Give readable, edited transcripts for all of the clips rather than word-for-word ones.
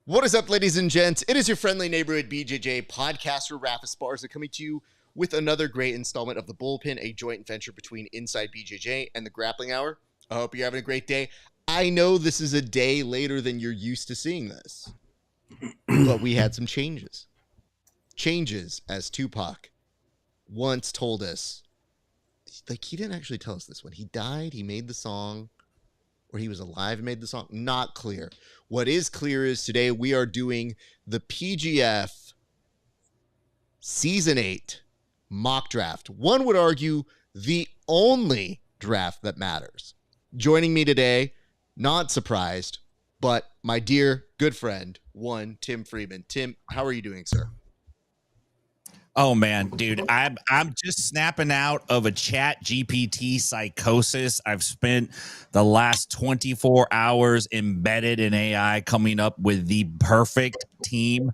What is up, ladies and gents? It is your friendly neighborhood BJJ podcaster, Raf Esparza, coming to you with another great installment of The Bullpen, a joint venture between Inside BJJ and The Grappling Hour. I hope you're having a great day. I know this is a day later than you're used to seeing this, but we had some changes. Changes, as Tupac once told us. Like, he didn't actually tell us this. When he died, he made the song, or he was alive and made the song. Not clear. What is clear is today we are doing the PGF Season 8 mock draft. One would argue the only draft that matters. Joining me today, not surprised, but my dear good friend, Tim Freeman. Tim, how are you doing, sir? Oh man, dude, I'm just snapping out of a Chat GPT psychosis. I've spent the last 24 hours embedded in AI, coming up with the perfect team.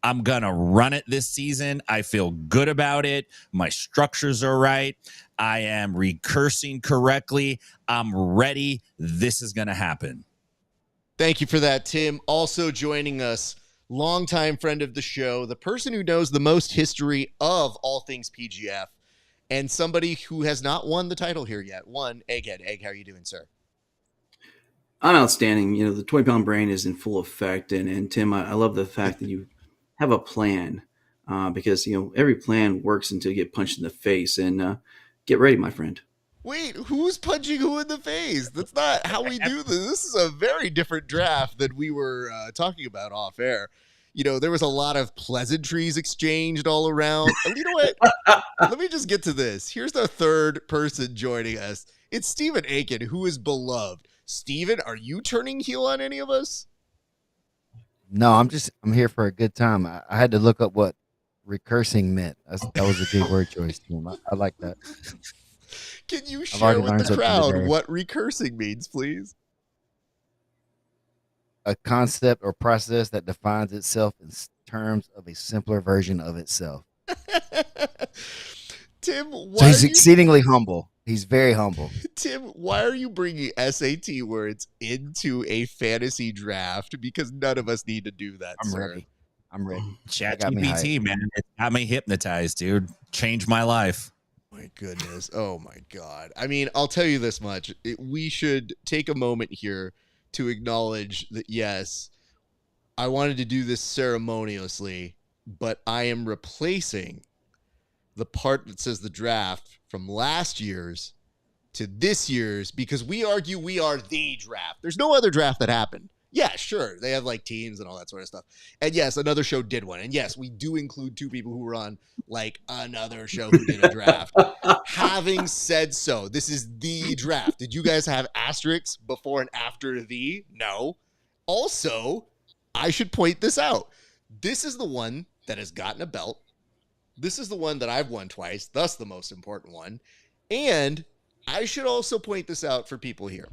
I'm gonna run it this season. I feel good about it. My structures are right. I am recursing correctly. I'm ready. This is gonna happen. Thank you for that, Tim. Also joining us, longtime friend of the show, the person who knows the most history of all things PGF, and somebody who has not won the title here yet. Egghead. Egg, how are you doing, sir? I'm outstanding. You know, the 20-pound brain is in full effect. And Tim, I love the fact that you have a plan because, you know, every plan works until you get punched in the face. And get ready, my friend. Wait, who's punching who in the face? That's not how we do this. This is a very different draft than we were talking about off air. You know, there was a lot of pleasantries exchanged all around. And you know what? Let me just get to this. Here's the third person joining us. It's Stephen Aiken, who is beloved. Stephen, are you turning heel on any of us? No, I'm here for a good time. I had to look up what recursing meant. That was a good word choice, Tim. I like that. Can you share with the crowd what recursing means, please? A concept or process that defines itself in terms of a simpler version of itself. Tim, so he's exceedingly humble. He's very humble. Tim, why are you bringing SAT words into a fantasy draft? Because none of us need to do that, sir. I'm ready. Chat GPT, man. It got me hypnotized, dude. Changed my life. My goodness. Oh, my God. I mean, I'll tell you this much. We should take a moment here to acknowledge that, yes, I wanted to do this ceremoniously, but I am replacing the part that says the draft from last year's to this year's because we argue we are the draft. There's no other draft that happened. Yeah, sure. They have like teams and all that sort of stuff. And yes, another show did one. And yes, we do include two people who were on like another show who did a draft. Having said so, this is the draft. Did you guys have asterisks before and after the? No. Also, I should point this out. This is the one that has gotten a belt. This is the one that I've won twice, thus the most important one. And I should also point this out for people here.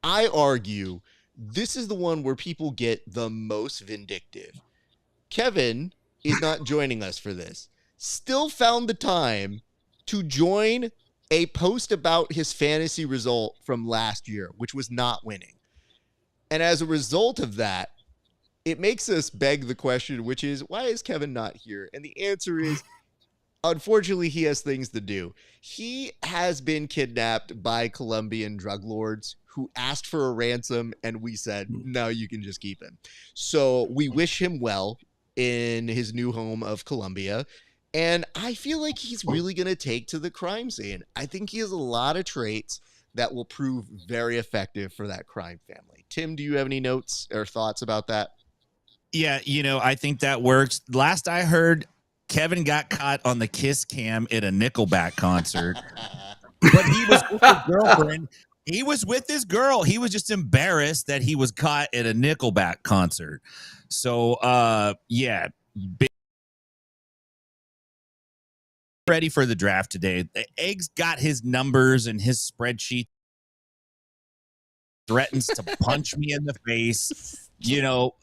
I argue this is the one where people get the most vindictive. Kevin is not joining us for this. Still found the time to join a post about his fantasy result from last year, which was not winning. And as a result of that, it makes us beg the question, which is, why is Kevin not here? And the answer is, unfortunately, he has things to do. He has been kidnapped by Colombian drug lords who asked for a ransom, and we said, no, you can just keep him. So we wish him well in his new home of Colombia. And I feel like he's really going to take to the crime scene. I think he has a lot of traits that will prove very effective for that crime family. Tim, do you have any notes or thoughts about that? Yeah, you know, I think that works. Last I heard, Kevin got caught on the kiss cam at a Nickelback concert, but he was with his girlfriend. He was with his girl. He was just embarrassed that he was caught at a Nickelback concert. So, yeah, ready for the draft today. Egg's got his numbers and his spreadsheet. Threatens to punch me in the face. You know,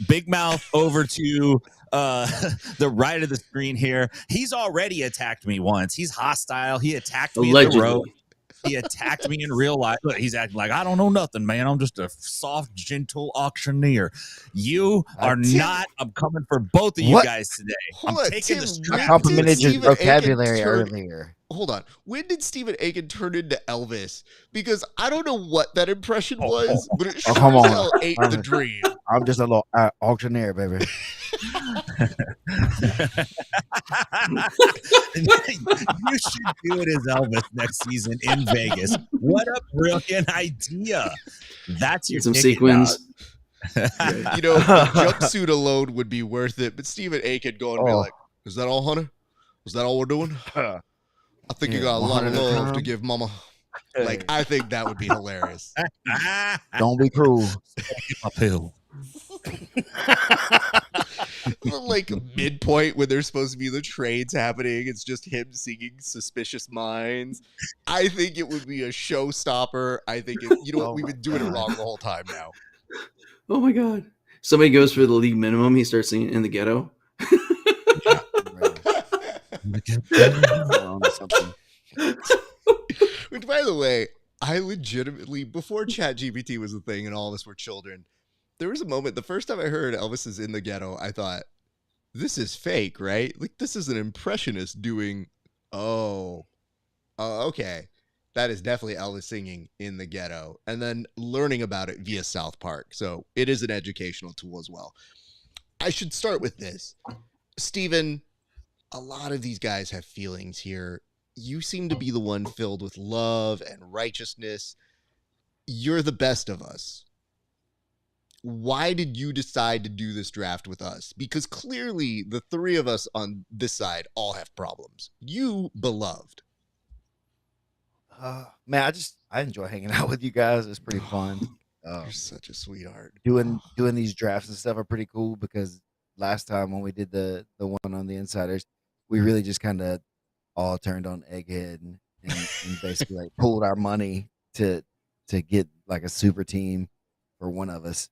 Big Mouth over to the right of the screen here. He's already attacked me once. He's hostile. He attacked me in the road. He attacked me in real life. Look, he's acting like I don't know nothing, man. I'm just a soft, gentle auctioneer. You are Tim- not. I'm coming for both of you What? guys today. Hold I'm on, taking Tim, the I when strap. did complimented your Stephen Aiken vocabulary turn- earlier. Hold on. When did Stephen Aiken turn into Elvis? Because I don't know what that impression was, but it Oh, sure come as on. hell ain't the dream. I'm just a little auctioneer, baby. You should do it as Elvis next season in Vegas. What a brilliant idea! That's your Some ticket, sequins. You know, the jumpsuit alone would be worth it, but Stephen Aiken going to be like, "Is that all, honey? Is that all we're doing? I think you Yeah, got a lot of 100 love to times. give mama." Like, I think that would be hilarious. Don't be cruel. My pill. Like midpoint when there's supposed to be the trades happening, it's just him singing "Suspicious Minds." I think it would be a showstopper. I think you know what, Oh we've my been doing it God. wrong the whole time now. Oh my god! Somebody goes for the league minimum. He starts singing "In the Ghetto." Something. Which, by the way, I legitimately, before ChatGPT was a thing and all of us were children, there was a moment, the first time I heard Elvis is in the ghetto, I thought, this is fake, right? Like, this is an impressionist doing, okay. That is definitely Elvis singing in the ghetto. And then learning about it via South Park. So it is an educational tool as well. I should start with this. Steven, a lot of these guys have feelings here. You seem to be the one filled with love and righteousness. You're the best of us. Why did you decide to do this draft with us? Because clearly the three of us on this side all have problems. You beloved. Man, I enjoy hanging out with you guys. It's pretty fun. You're such a sweetheart. Doing these drafts and stuff are pretty cool because last time when we did the one on the insiders, we really just kind of all turned on Egghead and basically like pulled our money to get like a super team for one of us.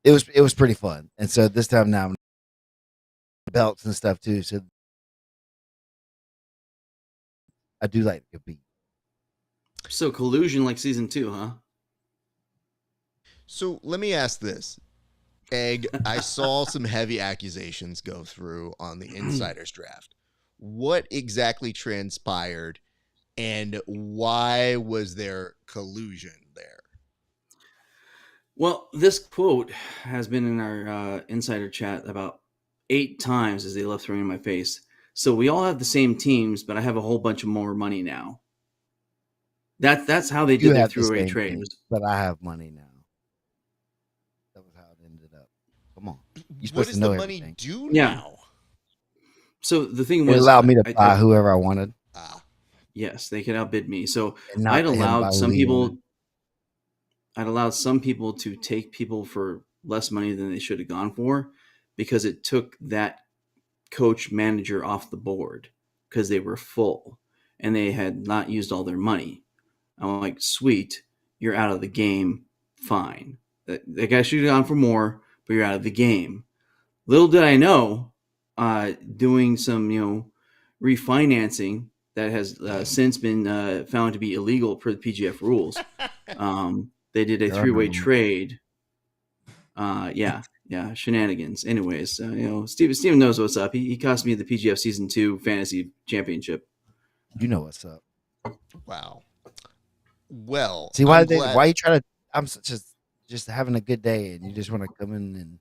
It was pretty fun, and so this time now belts and stuff too. So I do like the beat. So collusion like season 2, huh? So let me ask this. Egg, I saw some heavy accusations go through on the insiders draft. What exactly transpired and why was there collusion there? Well, this quote has been in our insider chat about 8 times as they love throwing in my face. So we all have the same teams, but I have a whole bunch of more money now. That's how they You did their have the three-way same trade. thing, but I have money now. That was how it ended up. Come on, you're What supposed does to know the money everything. do Yeah. now? So the thing It was, allowed me to buy whoever I wanted, yes, they could outbid me. So and not I'd let him buy allowed who some he people. wanted. I'd allowed some people to take people for less money than they should have gone for, because it took that coach manager off the board because they were full and they had not used all their money. I'm like, sweet, you're out of the game. Fine. That guy should have gone for more, but you're out of the game. Little did I know, doing some, refinancing that has since been found to be illegal per the PGF rules. They did a Yeah, I 3-way remember. trade. Yeah, shenanigans. Anyways, Steven knows what's up. He cost me the PGF Season 2 Fantasy Championship. You know what's up. Wow. Well, See why I'm glad. why you try to? I'm just having a good day, and you just want to come in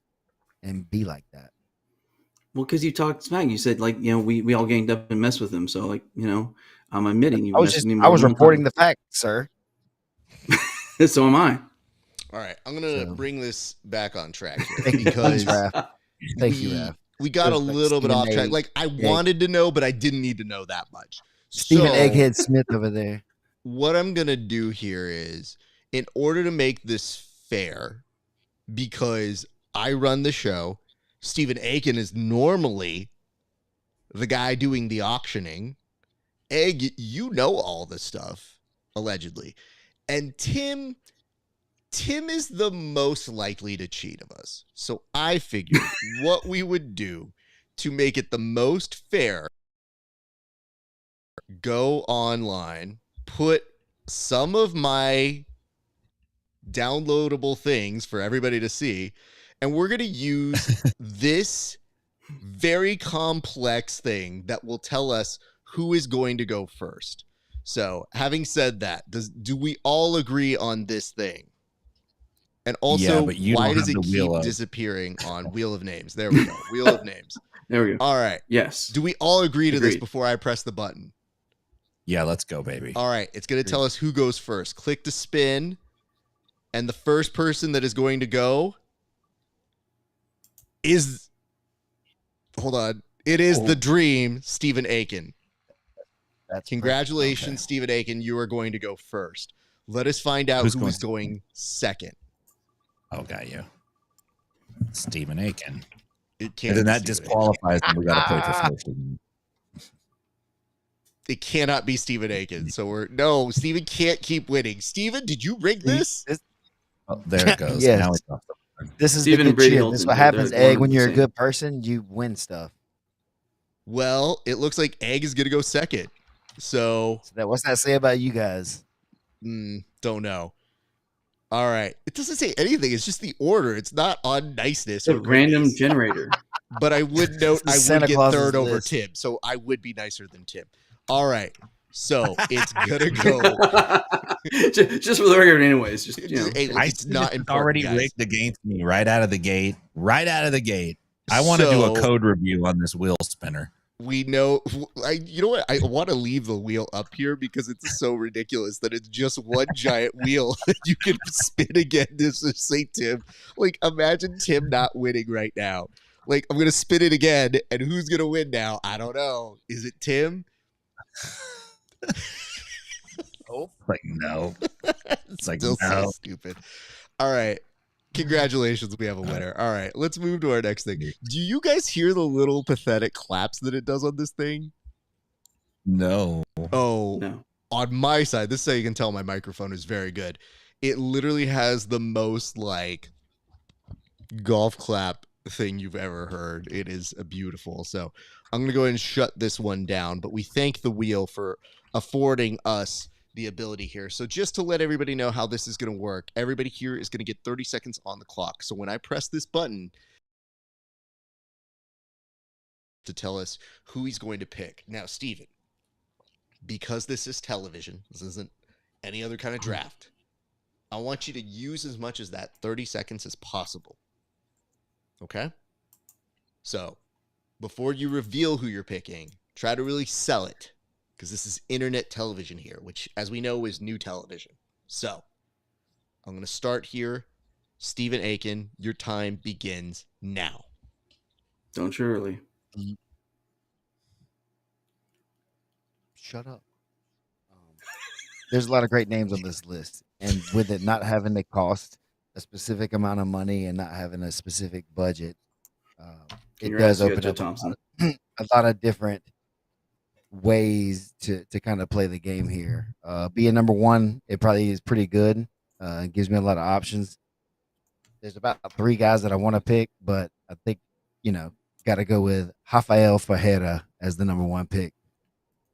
and be like that. Well, because you talked smack. You said, like, we all ganged up and messed with him. So, like, I'm admitting you messed with me more I was than one reporting time. the fact, sir. So am I. All right, I'm gonna So- bring this back on track here Thanks, because Raph. Thank you, we- Raph. we got a Like little bit Stephen off track. A. Like I wanted to know, but I didn't need to know that much. Stephen So, Egghead Smith over there. what I'm gonna do here is, in order to make this fair, because I run the show, Stephen Aiken is normally the guy doing the auctioning. Egg, you know all this stuff, allegedly. And Tim is the most likely to cheat of us. So I figured what we would do to make it the most fair go online, put some of my downloadable things for everybody to see, and we're going to use this very complex thing that will tell us who is going to go first. So, having said that, do we all agree on this thing? And also, but you why don't does have it the keep wheel of. disappearing on Wheel of Names? There we go. Wheel of Names. There we go. All right. Yes. Do we all agree to this Agreed. before I press the button? Yeah, let's go, baby. All right. It's going to tell us who goes first. Click to spin. And the first person that is going to go is, hold on. It is the dream, Stephen Aiken. Congratulations, okay. Stephen Aiken. You are going to go first. Let us find out who is going second. Oh, got you. Stephen Aiken. It can't And then be that Stephen disqualifies them. We got to play for first. Aiken. It cannot be Stephen Aiken. So Stephen can't keep winning. Stephen, did you rig this? Oh, there it goes. Yes. Now it's off the This is Stephen the and good Brady shit. Hilton, This is what they're happens, one Egg. and When the you're a same. good person, you win stuff. Well, it looks like Egg is going to go second. So, What's that say about you guys? don't know. All right. It doesn't say anything. It's just the order. It's not on niceness It's a or random greatness. generator. But I would note I Santa would get Claus's third over list. Tim. So I would be nicer than Tim. All right. So it's going to go. just for the record, anyways. Just Hey, look, I it's see not this is important, already guys. rigged against me right out of the gate. Right out of the gate. I want to do a code review on this wheel spinner. We know, you know what? I want to leave the wheel up here because it's so ridiculous that it's just one giant wheel that you can spin again. This is St. Tim. Like, imagine Tim not winning right now. Like, I'm going to spin it again, and who's going to win now? I don't know. Is it Tim? Like, no. It's like, Still no. so stupid. All right. Congratulations, we have a winner. All right, let's move to our next thing. Do you guys hear the little pathetic claps that it does on this thing? No. Oh, No. On my side, this is how you can tell my microphone is very good. It literally has the most like golf clap thing you've ever heard. It is beautiful. So I'm going to go ahead and shut this one down, but we thank the wheel for affording us the ability here. So just to let everybody know how this is going to work, everybody here is going to get 30 seconds on the clock. So when I press this button to tell us who he's going to pick. Now, Steven, because this is television, this isn't any other kind of draft, I want you to use as much as that 30 seconds as possible. Okay? So before you reveal who you're picking, try to really sell it. Because this is internet television here, which, as we know, is new television. So, I'm going to start here. Stephen Aiken, your time begins now. Don't you early. Shut up. There's a lot of great names on this list. And with it not having to cost a specific amount of money and not having a specific budget, it does open up a lot of different ways to kind of play the game here. Being number one, it probably is pretty good. It gives me a lot of options. There's about 3 guys that I want to pick, but I think, got to go with Rafael Ferreira as the number 1 pick.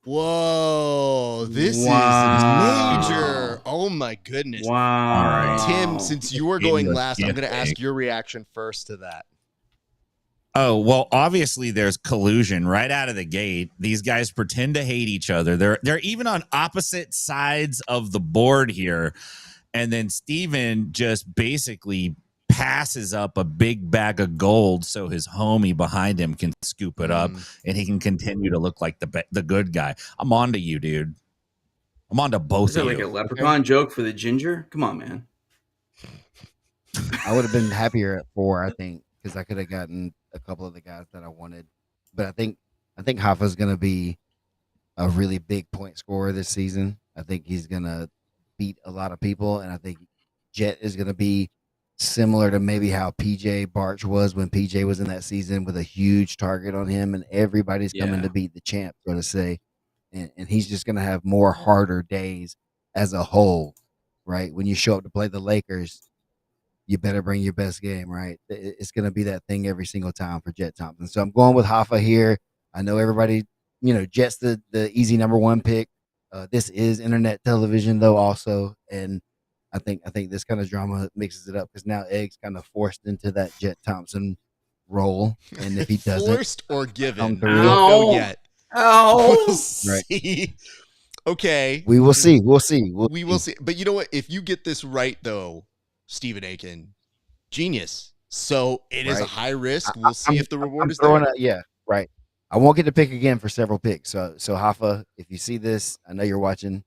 Whoa, this is major. Oh my goodness. Wow. All right. Tim, since you are going last, I'm going to ask your reaction first to that. Oh, well, obviously there's collusion right out of the gate. These guys pretend to hate each other. They're even on opposite sides of the board here. And then Steven just basically passes up a big bag of gold so his homie behind him can scoop it up and he can continue to look like the good guy. I'm on to you, dude. I'm on to both Is that of like you. a leprechaun joke for the ginger? Come on, man. I would have been happier at 4, I think, because I could have gotten a couple of the guys that I wanted. But I think Hoffa's going to be a really big point scorer this season. I think he's going to beat a lot of people, and I think Jet is going to be similar to maybe how PJ Barch was when PJ was in that season, with a huge target on him, and everybody's coming to beat the champ, so to say. And he's just going to have more harder days as a whole, right? When you show up to play the Lakers, you better bring your best game, right? It's going to be that thing every single time for Jet Thompson. So I'm going with Hoffa here. I know everybody, Jets the easy number one pick. This is internet television though also, and I think this kind of drama mixes it up because now Egg's kind of forced into that Jet Thompson role, and if he doesn't Forced or given, we through, don't know yet. We'll Ow! see. Okay. we will see. We'll We will see. But you know what? If you get this right, though, Stephen Aiken, genius. So it is a Right. high risk. We'll see if the reward is throwing there. yeah, right. I won't get to pick again for several picks. So Hafa, if you see this, I know you're watching.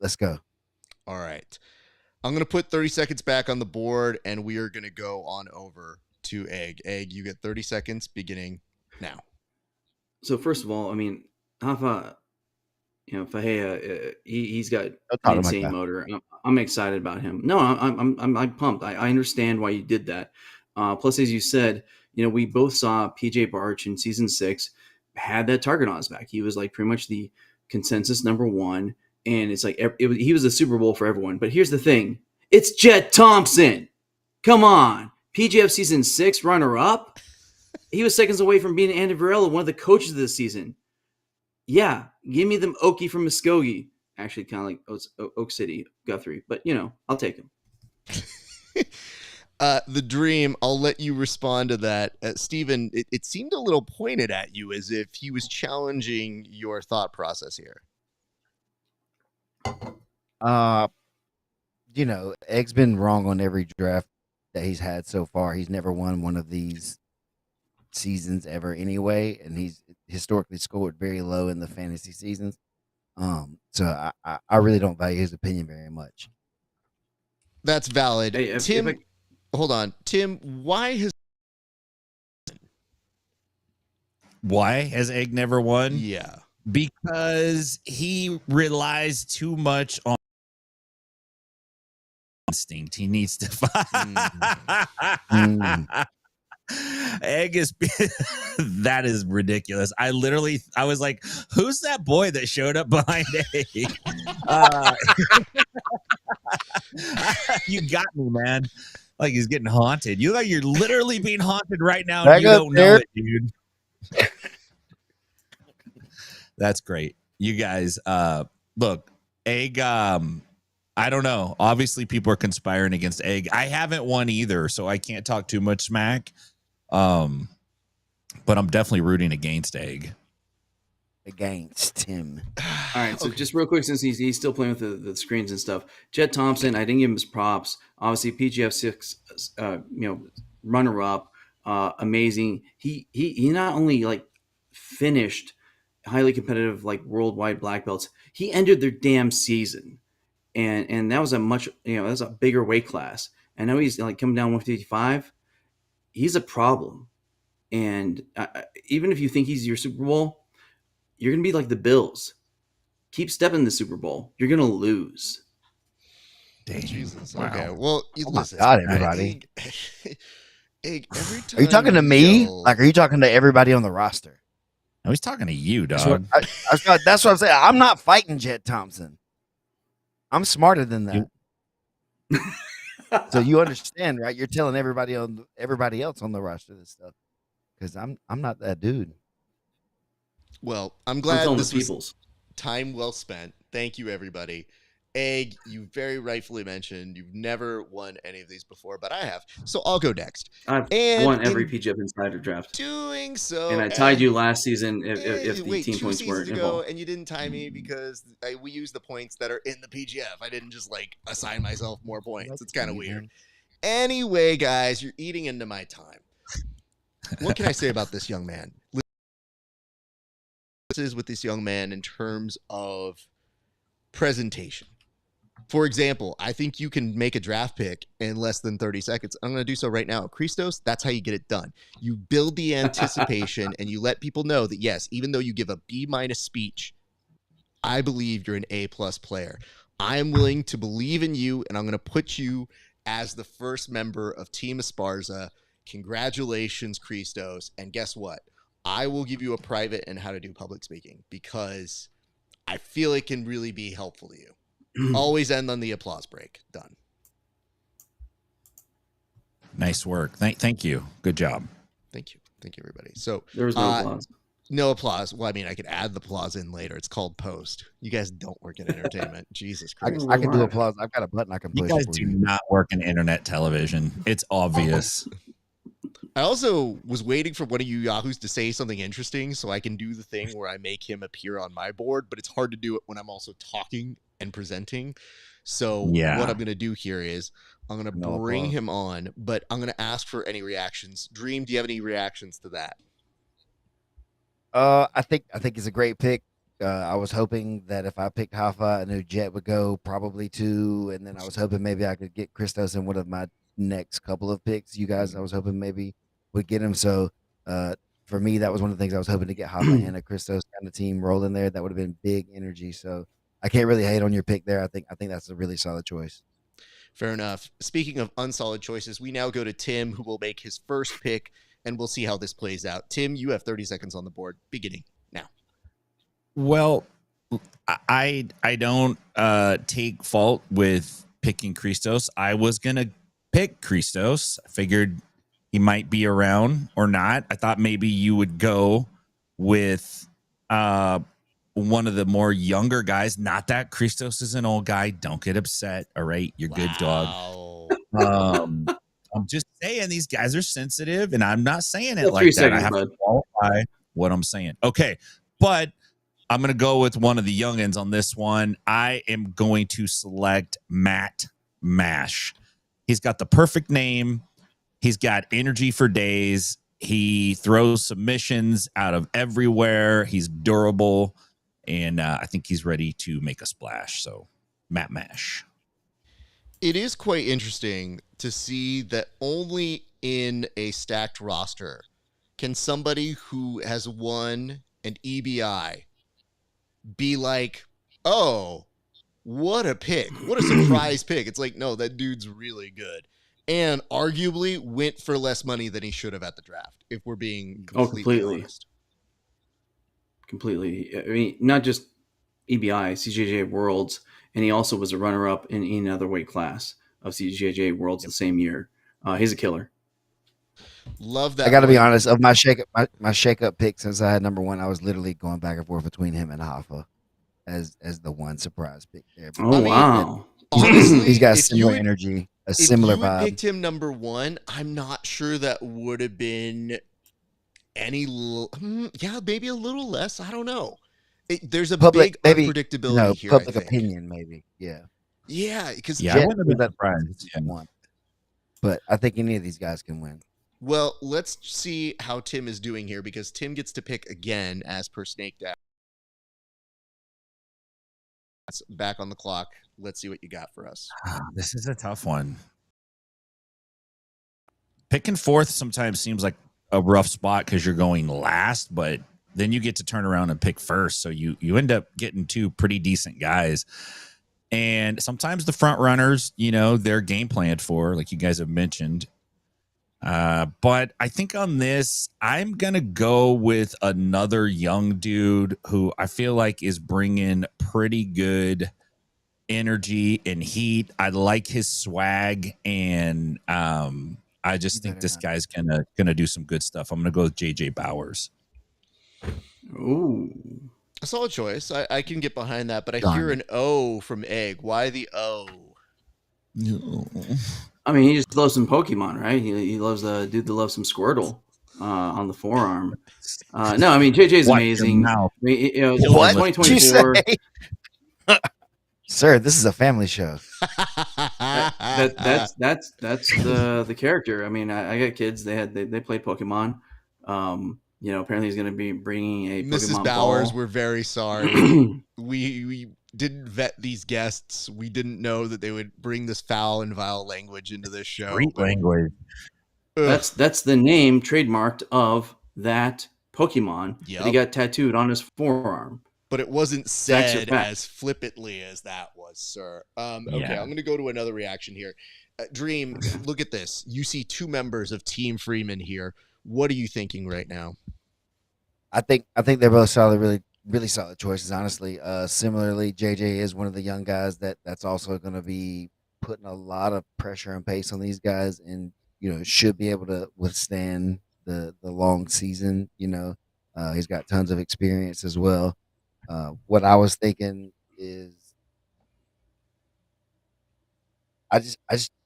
Let's go. All right. I'm going to put 30 seconds back on the board, and we are going to go on over to Egg. Egg, you get 30 seconds beginning now. So first of all, I mean, Hafa, Fahea, he's got Don't an talk to my insane guy. motor. I'm excited about him. No, I'm pumped. I understand why you did that. Plus, as you said, we both saw PJ Barch in season 6 had that target on his back. He was like pretty much the consensus number one, and it's like he was a Super Bowl for everyone. But here's the thing: it's Jet Thompson. Come on, PJF season 6 runner up. He was seconds away from being Andy Varela, one of the coaches of this season. Yeah, give me them Okie from Muskogee. Actually, kind of like Oak City, Guthrie. But, I'll take him. The Dream, I'll let you respond to that. Stephen, it seemed a little pointed at you as if he was challenging your thought process here. Egg's been wrong on every draft that he's had so far. He's never won one of these seasons ever anyway, and he's historically scored very low in the fantasy seasons. So I really don't value his opinion very much. That's valid. Hey, Tim, hold on. Tim, why has Egg never won? Yeah. Because he relies too much on instinct. He needs to Egg is that is ridiculous. I was like, who's that boy that showed up behind Egg? You got me, man. Like he's getting haunted. You like you're literally being haunted right now and you don't know it, dude. That's great. You guys, look, Egg, I don't know. Obviously, people are conspiring against Egg. I haven't won either, so I can't talk too much smack. But I'm definitely rooting against Egg. Against him. All right, so just real quick, since he's still playing with the screens and stuff, Jet Thompson, I didn't give him his props. Obviously, PGF 6, runner up, amazing. He not only like finished highly competitive like worldwide black belts, he ended their damn season, and that was a much that was a bigger weight class. And now he's like coming down 155. He's a problem, and even if you think he's your Super Bowl, you're going to be like the Bills. Keep stepping the Super Bowl. You're going to lose. Dang. Jesus. Wow. Okay. Well, listen. God, everybody. Egg, every time Are you talking to me? Like, are you talking to everybody on the roster? No, he's talking to you, dog. That's what I'm saying. I'm not fighting Jet Thompson. I'm smarter than that. So you understand, right? You're telling everybody else on the roster this stuff because I'm not that dude. Well, I'm glad this was time well spent. Thank you, everybody. Egg, you very rightfully mentioned you've never won any of these before, but I have. So I'll go next. I've won every PGF Insider draft. Doing so. And I tied you last season if the team points weren't involved. And you didn't tie me because we used the points that are in the PGF. I didn't just assign myself more points. It's kind of weird. Anyway, guys, you're eating into my time. What can I say about this young man? With this young man in terms of presentation. For example, I think you can make a draft pick in less than 30 seconds. I'm going to do so right now. Christos, that's how you get it done. You build the anticipation and you let people know that, yes, even though you give a B- speech, I believe you're an A+ player. I'm willing to believe in you, and I'm going to put you as the first member of Team Esparza. Congratulations, Christos. And guess what? I will give you a private on how to do public speaking because I feel it can really be helpful to you. Always end on the applause break. Done. Nice work. Thank you. Good job. Thank you. Thank you, everybody. So there was no applause. No applause. Well, I mean, I could add the applause in later. It's called post. You guys don't work in entertainment. Jesus Christ. I can do applause. I've got a button I can You push guys for do you. not work in internet television. It's obvious. I also was waiting for one of you yahoos to say something interesting so I can do the thing where I make him appear on my board, but it's hard to do it when I'm also talking and presenting. So Yeah. what I'm going to do here is I'm going to No bring applause. him on, but I'm going to ask for any reactions. Dream, do you have any reactions to that? I think it's a great pick. I was hoping that if I picked Hoffa, I knew Jet would go probably too, and then I was hoping maybe I could get Christos in one of my next couple of picks. You guys, I was hoping maybe would get him. So for me, that was one of the things I was hoping to get Hoffa and a Christos kind of team rolling there. That would have been big energy. So I can't really hate on your pick there. I think that's a really solid choice. Fair enough. Speaking of unsolid choices, we now go to Tim, who will make his first pick, and we'll see how this plays out. Tim, you have 30 seconds on the board, beginning now. Well, I don't take fault with picking Christos. I was gonna pick Christos. I figured he might be around or not. I thought maybe you would go with one of the more younger guys. Not that Christos is an old guy. Don't get upset. All right, you're good, dog. I'm just saying these guys are sensitive, and I'm not saying it like 3 that. seconds, I have bud. to qualify what I'm saying. Okay, but I'm going to go with one of the youngins on this one. I am going to select Matt Mash. He's got the perfect name. He's got energy for days. He throws submissions out of everywhere. He's durable, and I think he's ready to make a splash. So, Matt Mash. It is quite interesting to see that only in a stacked roster can somebody who has won an EBI be like, oh, what a pick. What a surprise pick. It's like, no, that dude's really good. And arguably went for less money than he should have at the draft, if we're being completely honest. Completely. I mean, not just EBI, CJJ Worlds, and he also was a runner-up in another weight class of CJJ Worlds the same year. He's a killer. Love that. I got to be honest. Of my shake-up pick, since I had number one, I was literally going back and forth between him and Hoffa as the one surprise pick there. Oh, wow. Honestly, he's got similar energy, a similar vibe. If you had picked him number one, I'm not sure that would have been any. Yeah, maybe a little less. I don't know. There's a big unpredictability here. Public opinion, maybe. Yeah. Yeah, because I wouldn't have been surprised. One, but I think any of these guys can win. Well, let's see how Tim is doing here, because Tim gets to pick again as per Snake Dad. Back on the clock. Let's see what you got for us. This is a tough one. Picking fourth sometimes seems like a rough spot because you're going last, but then you get to turn around and pick first. So you end up getting two pretty decent guys. And sometimes the front runners, they're game planned for, like you guys have mentioned. But I think on this, I'm going to go with another young dude who I feel like is bringing pretty good energy and heat. I like his swag, and I just think this guy's gonna do some good stuff. I'm gonna go with JJ Bowers. Ooh, a solid choice. I can get behind that, but I hear an O from Egg. Why the O? I mean, he just loves some Pokemon, right? He loves the dude that loves some Squirtle on the forearm. No, I mean JJ's amazing. I mean, what? 2024. Sir, this is a family show. That's the character. I mean, I got kids. They played Pokemon. Apparently he's going to be bringing a Mrs. Pokemon Bowers. ball. We're very sorry. we didn't vet these guests. We didn't know that they would bring this foul and vile language into this show. Street language. That's the name trademarked of that Pokemon that he got tattooed on his forearm. But it wasn't said as flippantly as that was, sir. Okay, I'm going to go to another reaction here. Dream, look at this. You see two members of Team Freeman here. What are you thinking right now? I think they're both solid, really, really solid choices, honestly. Similarly, JJ is one of the young guys that's also going to be putting a lot of pressure and pace on these guys, and should be able to withstand the long season. He's got tons of experience as well. What I was thinking is, I just,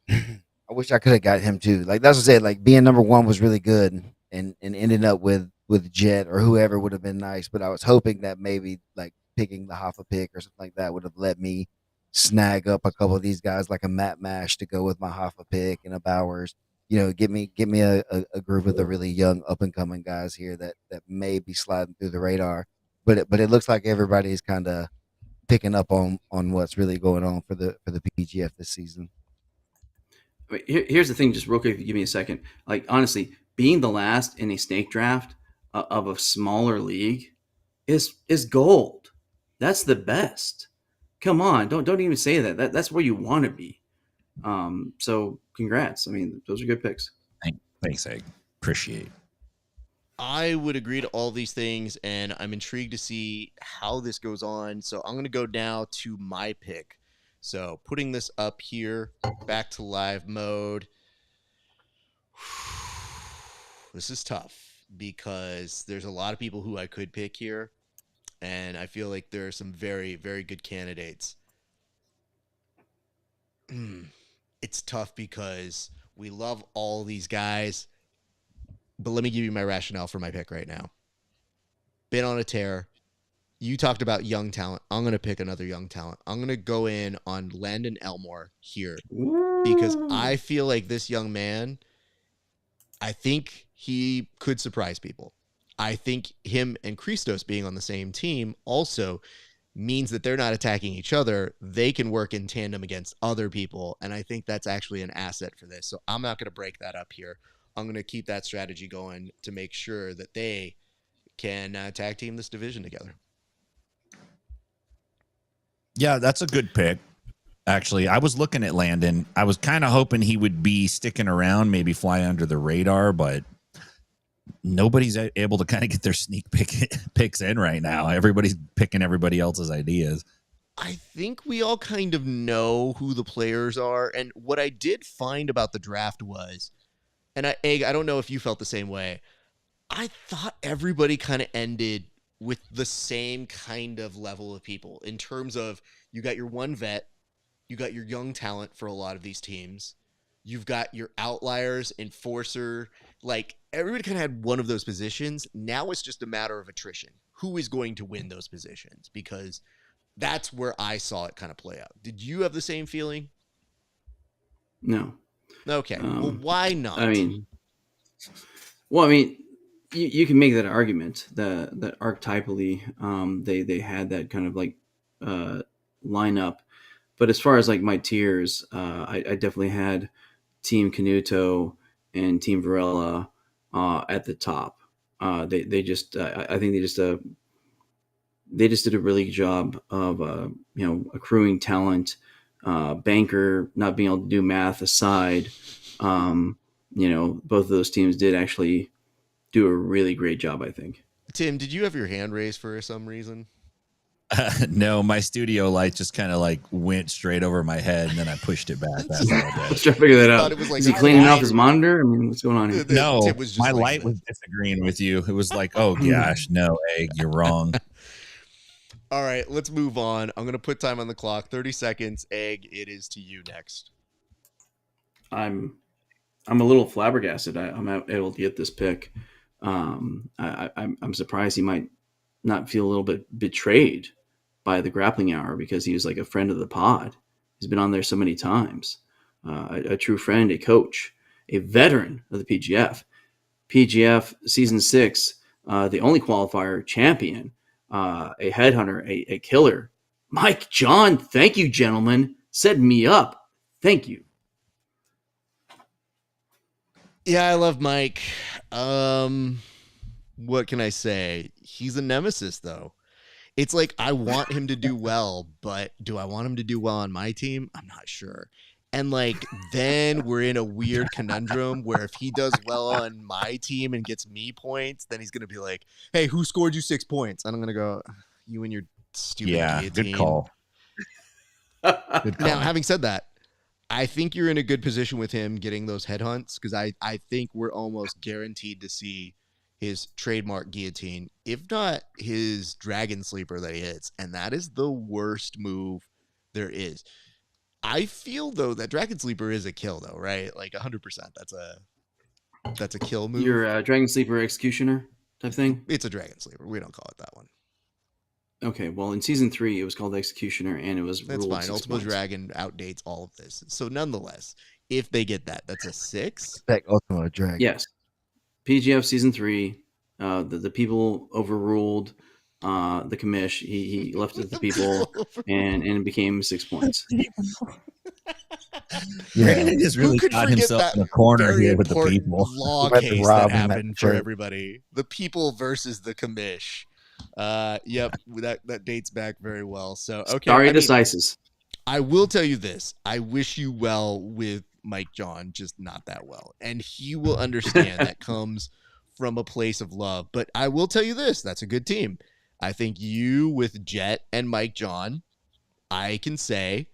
I wish I could have got him too. Like that's what I said. Like being number one was really good, and ending up with Jet or whoever would have been nice. But I was hoping that maybe like picking the Hoffa pick or something like that would have let me snag up a couple of these guys like a Matt Mash to go with my Hoffa pick and a Bowers. Get me a group of the really young up and coming guys here that may be sliding through the radar. But it looks like everybody's kind of picking up on what's really going on for the PGF this season. Here's the thing, just real quick, if you give me a second. Like honestly, being the last in a snake draft of a smaller league is gold. That's the best. Come on, don't even say that. That's where you want to be. So congrats. I mean, those are good picks. Thanks, Egg. Appreciate. I would agree to all these things, and I'm intrigued to see how this goes on. So I'm going to go now to my pick. So putting this up here, back to live mode. This is tough because there's a lot of people who I could pick here, and I feel like there are some very, very good candidates. It's tough because we love all these guys, but let me give you my rationale for my pick right now. Been on a tear. You talked about young talent. I'm going to pick another young talent. I'm going to go in on Landon Elmore here because I feel like this young man, I think he could surprise people. I think him and Christos being on the same team also means that they're not attacking each other. They can work in tandem against other people, and I think that's actually an asset for this. So I'm not going to break that up here. I'm going to keep that strategy going to make sure that they can tag team this division together. Yeah, that's a good pick. Actually, I was looking at Landon. I was kind of hoping he would be sticking around, maybe fly under the radar, but nobody's able to kind of get their sneak picks in right now. Everybody's picking everybody else's ideas. I think we all kind of know who the players are. And what I did find about the draft was, and I don't know if you felt the same way, I thought everybody kind of ended with the same kind of level of people in terms of you got your one vet, you got your young talent for a lot of these teams, you've got your outliers, enforcer, like everybody kind of had one of those positions. Now it's just a matter of attrition. Who is going to win those positions? Because that's where I saw it kind of play out. Did you have the same feeling? No. Okay. Well, why not? I mean, you can make that argument that archetypally they had that kind of like lineup, but as far as like my tiers, I definitely had Team Canuto and Team Varela at the top. They just I think they just did a really good job of accruing talent. Banker not being able to do math aside, both of those teams did actually do a really great job, I think. Tim, did you have your hand raised for some reason? No, my studio light just kind of like went straight over my head, and then I pushed it back. That's all I Let's try to figure that out. It was like, is he cleaning off his monitor? I mean, what's going on here? No, Tim was just my like light was disagreeing with you. It was like, oh gosh, no, Egg, you're wrong. All right, let's move on. I'm going to put time on the clock. 30 seconds. Egg, it is to you next. I'm a little flabbergasted. I'm able to get this pick. I'm surprised he might not feel a little bit betrayed by the Grappling Hour because he was like a friend of the pod. He's been on there so many times. A true friend, a coach, a veteran of the PGF. PGF Season 6, the only qualifier champion, a headhunter, a killer. Mike John, thank you, gentlemen. Set me up. Thank you. Yeah, I love Mike. What can I say? He's a nemesis, though. It's like I want him to do well, but do I want him to do well on my team? I'm not sure. And like then we're in a weird conundrum where if he does well on my team and gets me points, then he's gonna be like, "Hey, who scored you 6 points?" And I'm gonna go, "You and your stupid guillotine." Good call. Good call. Now, having said that, I think you're in a good position with him getting those headhunts because I think we're almost guaranteed to see his trademark guillotine, if not his dragon sleeper that he hits. And that is the worst move there is. I feel though that dragon sleeper is a kill though, right? Like 100%. That's a kill move. Your Dragon Sleeper Executioner type thing? It's a dragon sleeper. We don't call it that one. Okay, well, in Season 3, it was called Executioner, and it was That's ruled fine. 6 Ultimo points. Dragon outdates all of this. So nonetheless, if they get that, that's a 6. Respect Ultimo Dragon. Yes. PGF Season 3, the people overruled the commish. He left it to the people, and it became 6 points. Brandon just really Who could got forget himself that in the corner very here with the important people. law Let the case Rob that in that happened for shirt. everybody? The people versus the commish. Yep, that dates back very well. So okay, Sorry, I mean, decisis. I will tell you this. I wish you well with Mike John, just not that well. And he will understand that comes from a place of love. But I will tell you this. That's a good team. I think you with Jet and Mike John, I can say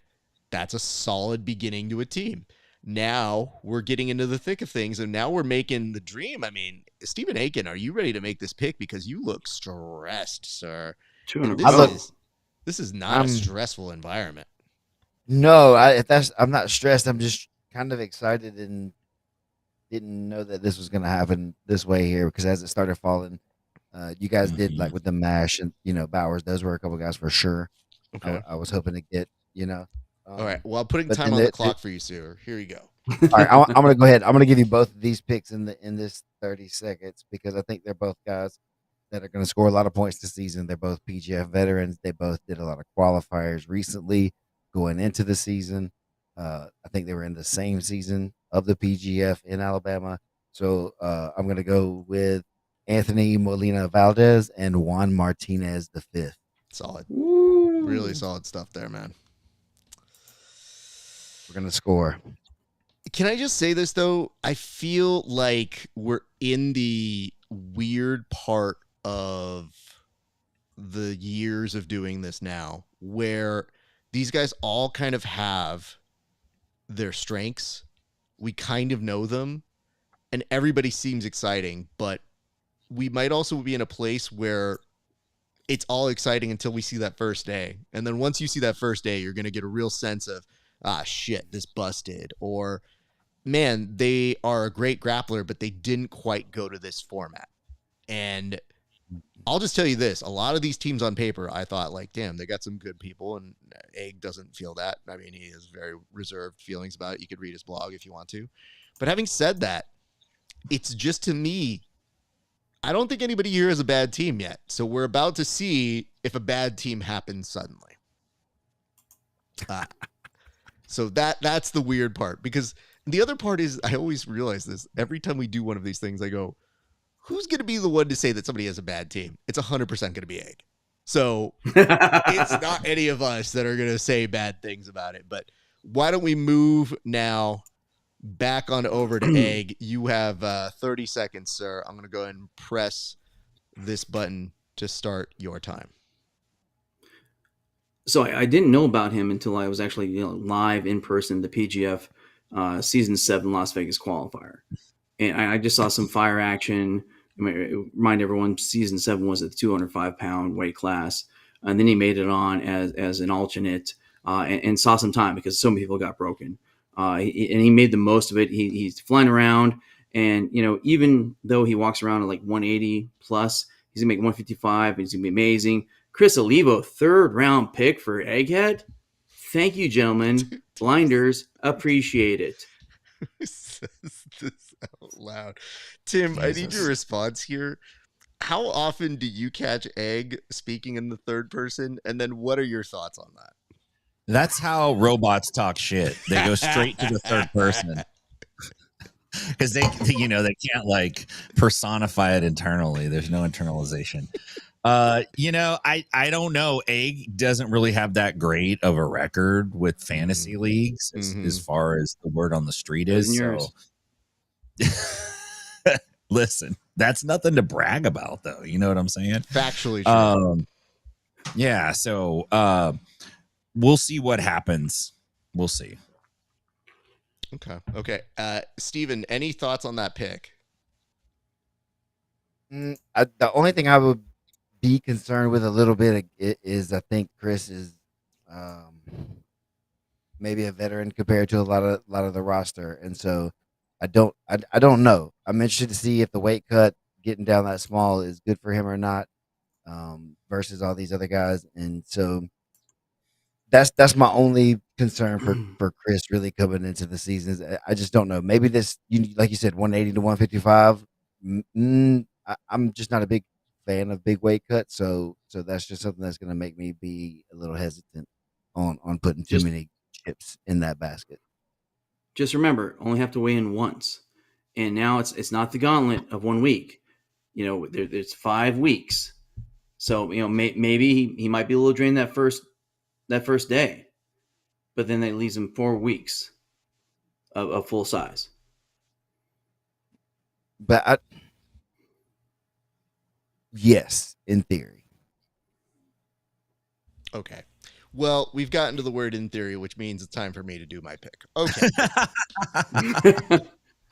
that's a solid beginning to a team. Now we're getting into the thick of things, and now we're making the dream. I mean, Stephen Aiken, are you ready to make this pick? Because you look stressed, sir. And 200. this is not a stressful environment. No, I'm not stressed. I'm just kind of excited and didn't know that this was going to happen this way here because as it started falling, you guys did like with the mash and Bowers. Those were a couple guys for sure. Okay. I was hoping to get. All right. Well, I'm putting but time then on the clock for you, sir. Here you go. All right, I'm going to go ahead. I'm going to give you both of these picks in this 30 seconds because I think they're both guys that are going to score a lot of points this season. They're both PGF veterans. They both did a lot of qualifiers recently going into the season. I think they were in the same season of the PGF in Alabama. So I'm going to go with Anthony Molina Valdez and Juan Martinez V. Solid. Ooh. Really solid stuff there, man. We're going to score. Can I just say this, though? I feel like we're in the weird part of the years of doing this now where these guys all kind of have their strengths. We kind of know them, and everybody seems exciting, but we might also be in a place where it's all exciting until we see that first day. And then once you see that first day, you're going to get a real sense of, shit, this busted. Or, man, they are a great grappler, but they didn't quite go to this format. And I'll just tell you this. A lot of these teams on paper, I thought, like, damn, they got some good people, and Egg doesn't feel that. I mean, he has very reserved feelings about it. You could read his blog if you want to. But having said that, it's just, to me, I don't think anybody here is a bad team yet. So we're about to see if a bad team happens suddenly. So that's the weird part, because the other part is I always realize this. Every time we do one of these things, I go, who's going to be the one to say that somebody has a bad team? It's 100% going to be Egg. So it's not any of us that are going to say bad things about it. But why don't we move now back on over to Egg? You have 30 seconds, sir. I'm going to go ahead and press this button to start your time. So I didn't know about him until I was actually live in person the PGF Season 7 Las Vegas qualifier. And I just saw some fire action. Remind everyone, Season 7 was at the 205-pound weight class. And then he made it on as an alternate and saw some time because so many people got broken. And he made the most of it. He's flying around. And, even though he walks around at like 180 plus, he's going to make 155 and he's going to be amazing. Chris Olivo, 3rd round pick for Egghead. Thank you, gentlemen. Blinders, appreciate it. Who says this out loud? Tim, Jesus. I need your response here. How often do you catch Egg speaking in the third person? And then what are your thoughts on that? That's how robots talk shit. They go straight to the third person. Because they can't like personify it internally. There's no internalization. I don't know. Egg doesn't really have that great of a record with fantasy leagues as far as the word on the street is. So, listen, that's nothing to brag about, though. You know what I'm saying? Factually true. Yeah. So we'll see what happens. We'll see. Okay. Steven, any thoughts on that pick? The only thing I would be concerned with a little bit is I think Chris is um, maybe a veteran compared to a lot of the roster, and so I don't know. I'm interested to see if the weight cut getting down that small is good for him or not, versus all these other guys, and so that's my only concern for Chris really coming into the season. I just don't know. Maybe this, like you said, 180 to 155. I'm just not a big fan of big weight cuts, so that's just something that's going to make me be a little hesitant on putting too many chips in that basket. Just remember, only have to weigh in once, and now it's not the gauntlet of 1 week. There's 5 weeks, so maybe he might be a little drained that first day, but then that leaves him 4 weeks of full size. But yes, in theory. Okay. Well, we've gotten to the word in theory, which means it's time for me to do my pick. Okay.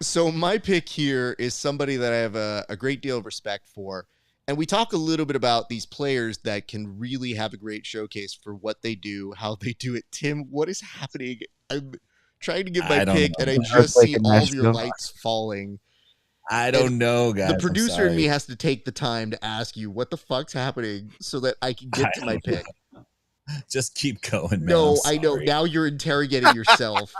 So my pick here is somebody that I have a great deal of respect for. And we talk a little bit about these players that can really have a great showcase for what they do, how they do it. Tim, what is happening? I'm trying to give my pick, and I just see all of your lights falling. I don't know, guys. The producer in me has to take the time to ask you what the fuck's happening so that I can get to my pick. Just keep going, man. No, I know. Now you're interrogating yourself.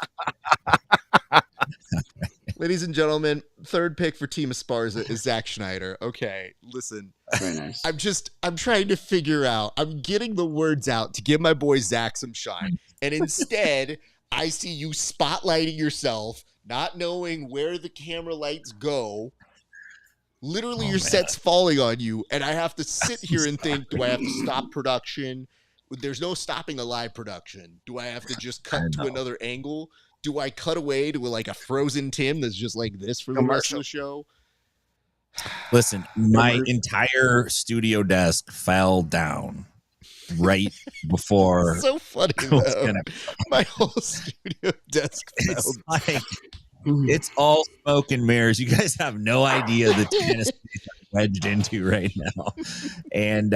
Ladies and gentlemen, third pick for Team Esparza is Zach Schneider. Okay, listen. Very nice. I'm trying to figure out. I'm getting the words out to give my boy Zach some shine. And instead, I see you spotlighting yourself, not knowing where the camera lights go. Literally, your set's falling on you, and I have to sit here and think, do I have to stop production? There's no stopping a live production. Do I have to just cut to another angle? Do I cut away to like a frozen Tim that's just like this for the rest of the show? Listen, my entire studio desk fell down right before. So funny, though. My whole studio desk fell down. It's all smoke and mirrors. You guys have no idea the tennis I'm wedged into right now. And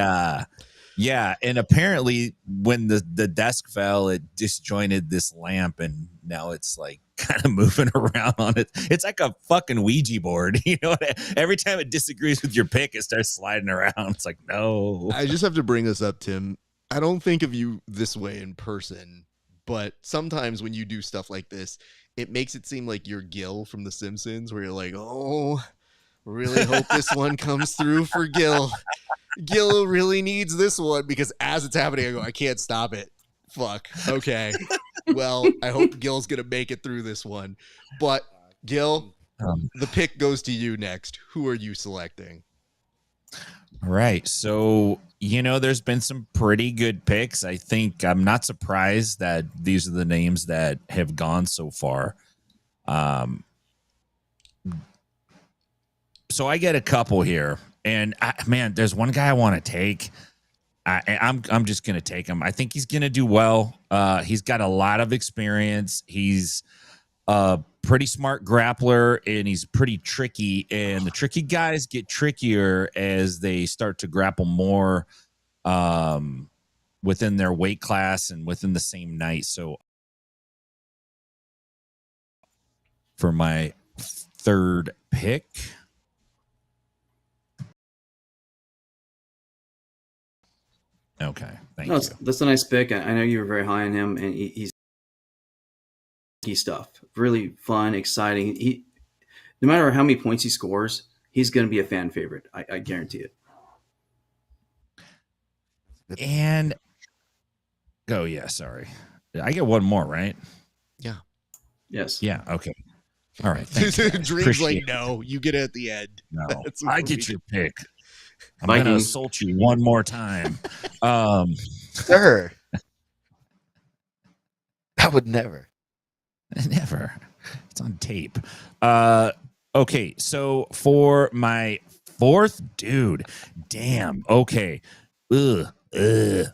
and apparently when the desk fell, it disjointed this lamp, and now it's like kind of moving around on it. It's like a fucking Ouija board. Every time it disagrees with your pick, it starts sliding around. It's like, no. I just have to bring this up, Tim. I don't think of you this way in person, but sometimes when you do stuff like this, it makes it seem like you're Gil from The Simpsons, where you're like, oh, really hope this one comes through for Gil. Gil really needs this one, because as it's happening, I go, I can't stop it. Fuck. Okay. Well, I hope Gil's going to make it through this one. But, Gil, the pick goes to you next. Who are you selecting? All right. So, there's been some pretty good picks. I think I'm not surprised that these are the names that have gone so far. So I get a couple here. And there's one guy I want to take. I'm just going to take him. I think he's going to do well. He's got a lot of experience. He's a pretty smart grappler, and he's pretty tricky. And the tricky guys get trickier as they start to grapple more within their weight class and within the same night. So for my third pick, okay, thank you. That's a nice pick. I know you were very high on him, and he's stuff. Really fun, exciting. No matter how many points he scores, he's going to be a fan favorite. I guarantee it. And sorry. I get one more, right? Yeah. Yes. Yeah. Okay. All right. Dream's like, no, you get it at the end. No, I get your pick. I'm going to assault you one more time. Sir. I would never. Never. It's on tape. Okay, so for my fourth dude, damn. Okay. All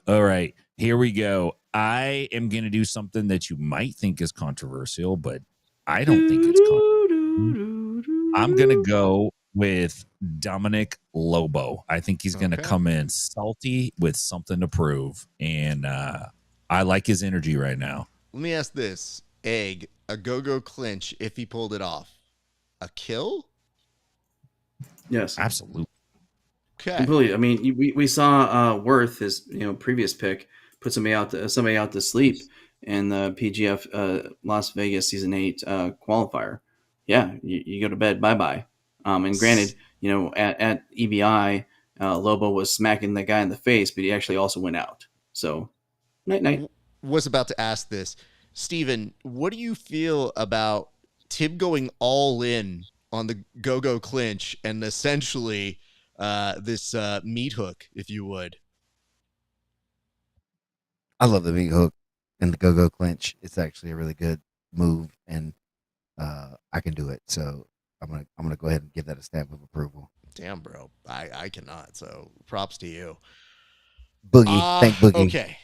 right, here we go. I am going to do something that you might think is controversial, but I don't think it's controversial. I'm going to go with Dominic Lobo. I think he's going to Okay. come in salty with something to prove, and I like his energy right now. Let me ask this. Egg, a go-go clinch if he pulled it off. A kill? Yes. Absolutely. Okay. Completely. I mean, we saw Worth, his previous pick, put somebody out to sleep in the PGF Las Vegas Season 8 qualifier. Yeah, you go to bed. Bye bye. And granted, at EBI, Lobo was smacking the guy in the face, but he actually also went out. So night night. Was about to ask this. Steven, what do you feel about Tim going all in on the go-go clinch and essentially this meat hook, if you would? I love the meat hook and the go-go clinch. It's actually a really good move, and I can do it. So I'm gonna go ahead and give that a stamp of approval. Damn, bro. I cannot. So props to you. Boogie, thank Boogie. Okay.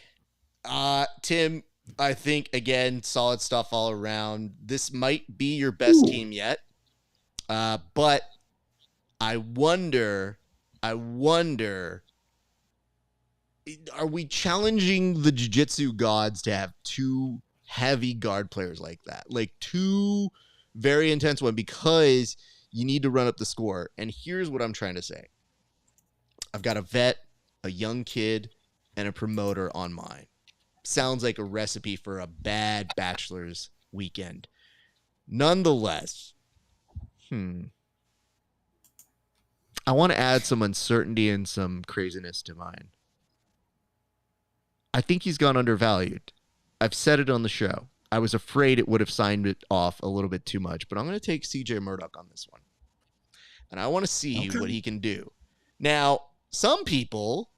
Tim, I think, again, solid stuff all around. This might be your best team yet. But I wonder, are we challenging the jiu-jitsu gods to have two heavy guard players like that? Like two very intense one, because you need to run up the score. And here's what I'm trying to say. I've got a vet, a young kid, and a promoter on mine. Sounds like a recipe for a bad bachelor's weekend. Nonetheless, I want to add some uncertainty and some craziness to mine. I think he's gone undervalued. I've said it on the show. I was afraid it would have signed it off a little bit too much, but I'm going to take CJ Murdoch on this one. And I want to see what he can do. Now, some people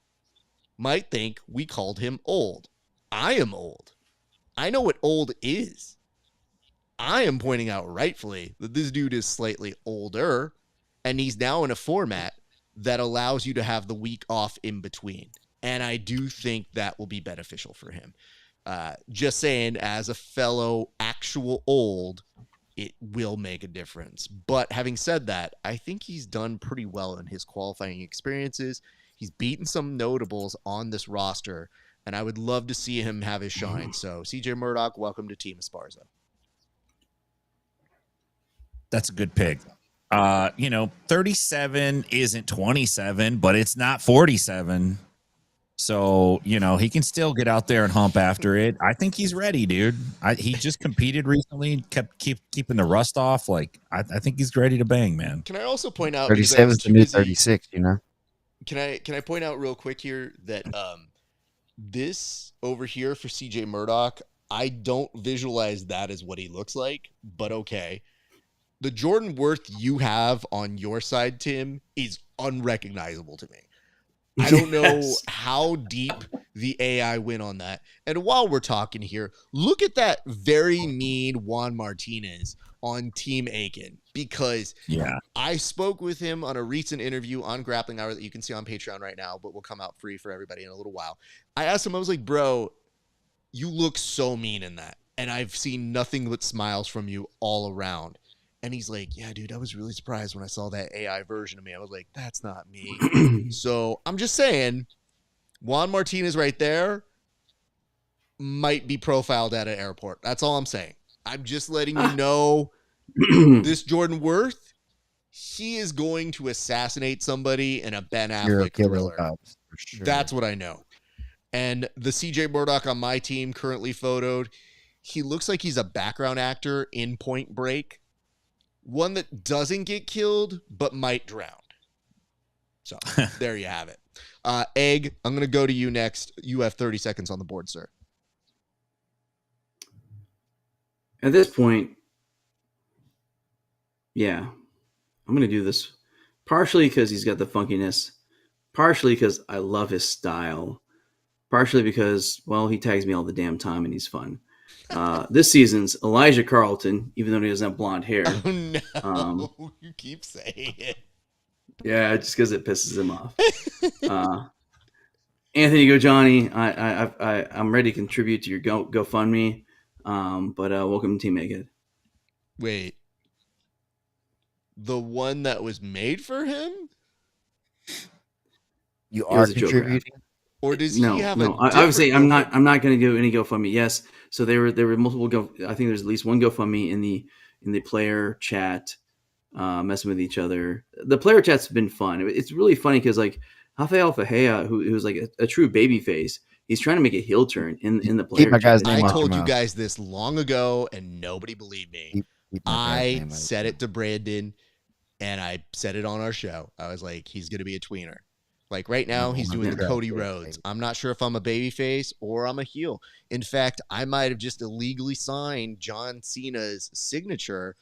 might think we called him old. I am old. I know what old is. I am pointing out rightfully that this dude is slightly older, and he's now in a format that allows you to have the week off in between. And I do think that will be beneficial for him. Just saying, as a fellow actual old, it will make a difference. But having said that, I think he's done pretty well in his qualifying experiences. He's beaten some notables on this roster, and I would love to see him have his shine. So, CJ Murdoch, welcome to Team Esparza. That's a good pick. 37 isn't 27, but it's not 47. So, he can still get out there and hump after it. I think he's ready, dude. He just competed recently, kept keeping the rust off. Like, I think he's ready to bang, man. Can I also point out 37 is the new 36, Can I point out real quick here that this over here for CJ Murdoch, I don't visualize that as what he looks like, but okay. The Jordan Worth you have on your side, Tim, is unrecognizable to me. I don't know how deep the AI went on that. And while we're talking here, look at that very mean Juan Martinez on Team Aiken, because I spoke with him on a recent interview on Grappling Hour that you can see on Patreon right now, but will come out free for everybody in a little while. I asked him, I was like, bro, you look so mean in that, and I've seen nothing but smiles from you all around. And he's like, yeah, dude, I was really surprised when I saw that AI version of me. I was like, that's not me. So I'm just saying, Juan Martinez right there might be profiled at an airport. That's all I'm saying. I'm just letting you know this Jordan Worth, he is going to assassinate somebody in a Ben Affleck thriller. Sure. That's what I know. And the CJ Murdoch on my team, currently photoed, he looks like he's a background actor in Point Break. One that doesn't get killed, but might drown. So there you have it. Egg, I'm going to go to you next. You have 30 seconds on the board, sir. At this point, yeah, I'm going to do this partially because he's got the funkiness, partially because I love his style, partially because, well, he tags me all the damn time and he's fun. This season's Elijah Carlton, even though he doesn't have blonde hair. Oh, no. You keep saying it. Yeah, just because it pisses him off. Anthony Gojani, I'm ready to contribute to your GoFundMe, but welcome to Team Egghead. Wait. The one that was made for him? You It are was a joke, Raf. contributing. Or does he No, have no. a I would say different I'm not going to do any GoFundMe. Yes, so there were multiple I think there's at least one GoFundMe in the player chat, messing with each other. The player chat's been fun. It's really funny because like Rafael Fajea, who's like a true baby face, he's trying to make a heel turn in the player Keep my chat. guy's It's name I off wild. your told you mouth. guys this long ago and nobody believed me. Keep my guy's I name out of said your it to Brandon and I said it on our show. I was like, he's going to be a tweener. Like right now, Number he's one doing the draft Cody pick, Rhodes. baby. I'm not sure if I'm a babyface or I'm a heel. In fact, I might have just illegally signed John Cena's signature.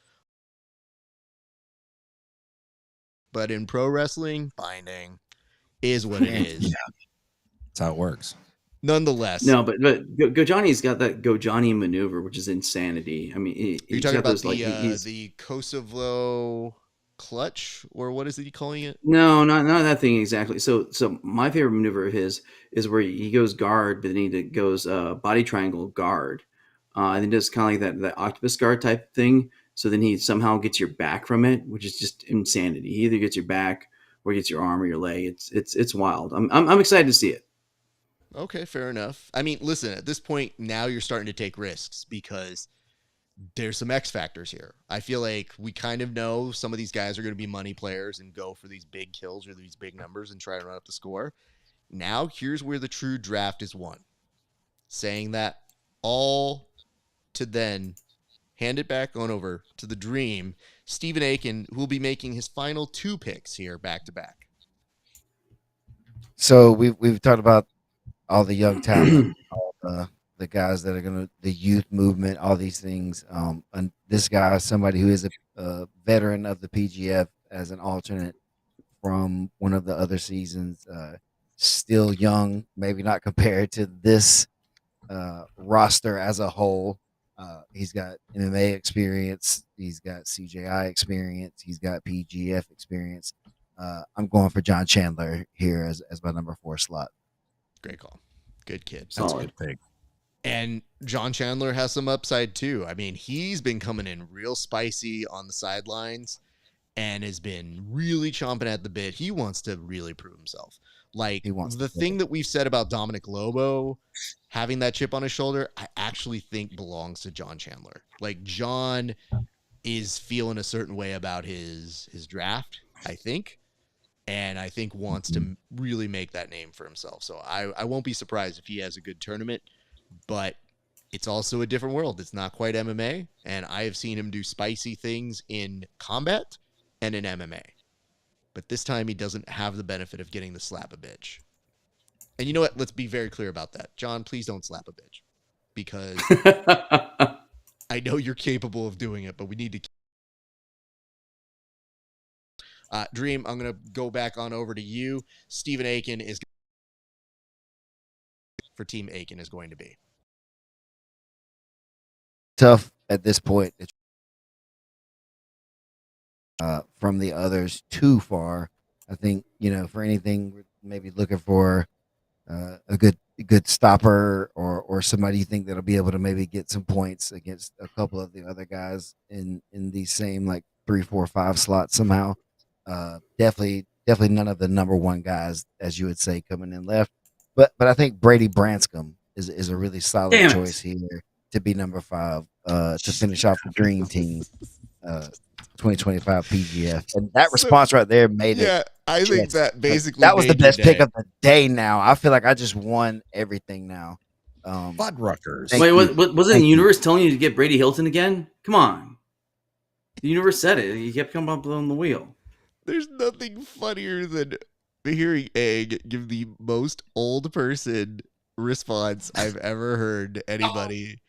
But in pro wrestling, binding is what it is. Yeah. That's how it works. Nonetheless, No, but Go Johnny's got that Go Johnny maneuver, which is insanity. I mean, you're he's talking got about those like he's the Kosovo clutch, or what is he calling it? no, not that thing exactly. So my favorite maneuver of his is where he goes guard, but then he goes body triangle guard, and then does kind of like that octopus guard type thing. So then he somehow gets your back from it, which is just insanity. He either gets your back or gets your arm or your leg. It's wild. I'm excited to see it. Okay, fair enough. I mean, listen, at this point, now you're starting to take risks because there's some X factors here. I feel like we kind of know some of these guys are going to be money players and go for these big kills or these big numbers and try to run up the score. Now, here's where the true draft is won. Saying that all to then hand it back on over to the Dream, Stephen Aiken, who will be making his final 2 picks here back to back. So we've talked about all the young talent, all the guys that are the youth movement, all these things. And this guy is somebody who is a veteran of the PGF as an alternate from one of the other seasons. Still young, maybe not compared to this roster as a whole. He's got MMA experience. He's got CJI experience. He's got PGF experience. I'm going for John Chandler here as my number 4 slot. Great call. Good kid. That's Solid. a good pick. And John Chandler has some upside too. I mean, he's been coming in real spicy on the sidelines and has been really chomping at the bit. He wants to really prove himself. Like the thing that we've said about Dominic Lobo having that chip on his shoulder, I actually think belongs to John Chandler. Like John is feeling a certain way about his draft, I think. And I think wants to really make that name for himself. So I won't be surprised if he has a good tournament, but it's also a different world. It's not quite MMA. And I have seen him do spicy things in combat and in MMA. But this time he doesn't have the benefit of getting the slap a bitch. And you know what? Let's be very clear about that. John, please don't slap a bitch. Because I know you're capable of doing it, but we need to Dream, I'm going to go back on over to you. Stephen Aiken is for Team Aiken is going to be tough at this point. From the others too far. I think, for anything, we're maybe looking for a good stopper or somebody you think that'll be able to maybe get some points against a couple of the other guys in these same like 3, 4, 5 slots somehow. Definitely none of the number 1 guys, as you would say, coming in left. But I think Brady Branscombe is a really solid choice here to be number 5 to finish off the Dream Team 2025 PGF. And that response right there made it. Yeah, I think that basically that was the made your best pick day. of the day now. I feel like I just won everything now. Fuddruckers. Wait, wasn't the universe telling you to get Brady Hilton again? Come on. The universe said it. He kept coming up on the wheel. There's nothing funnier than hearing Egg give the most old person response I've ever heard anybody.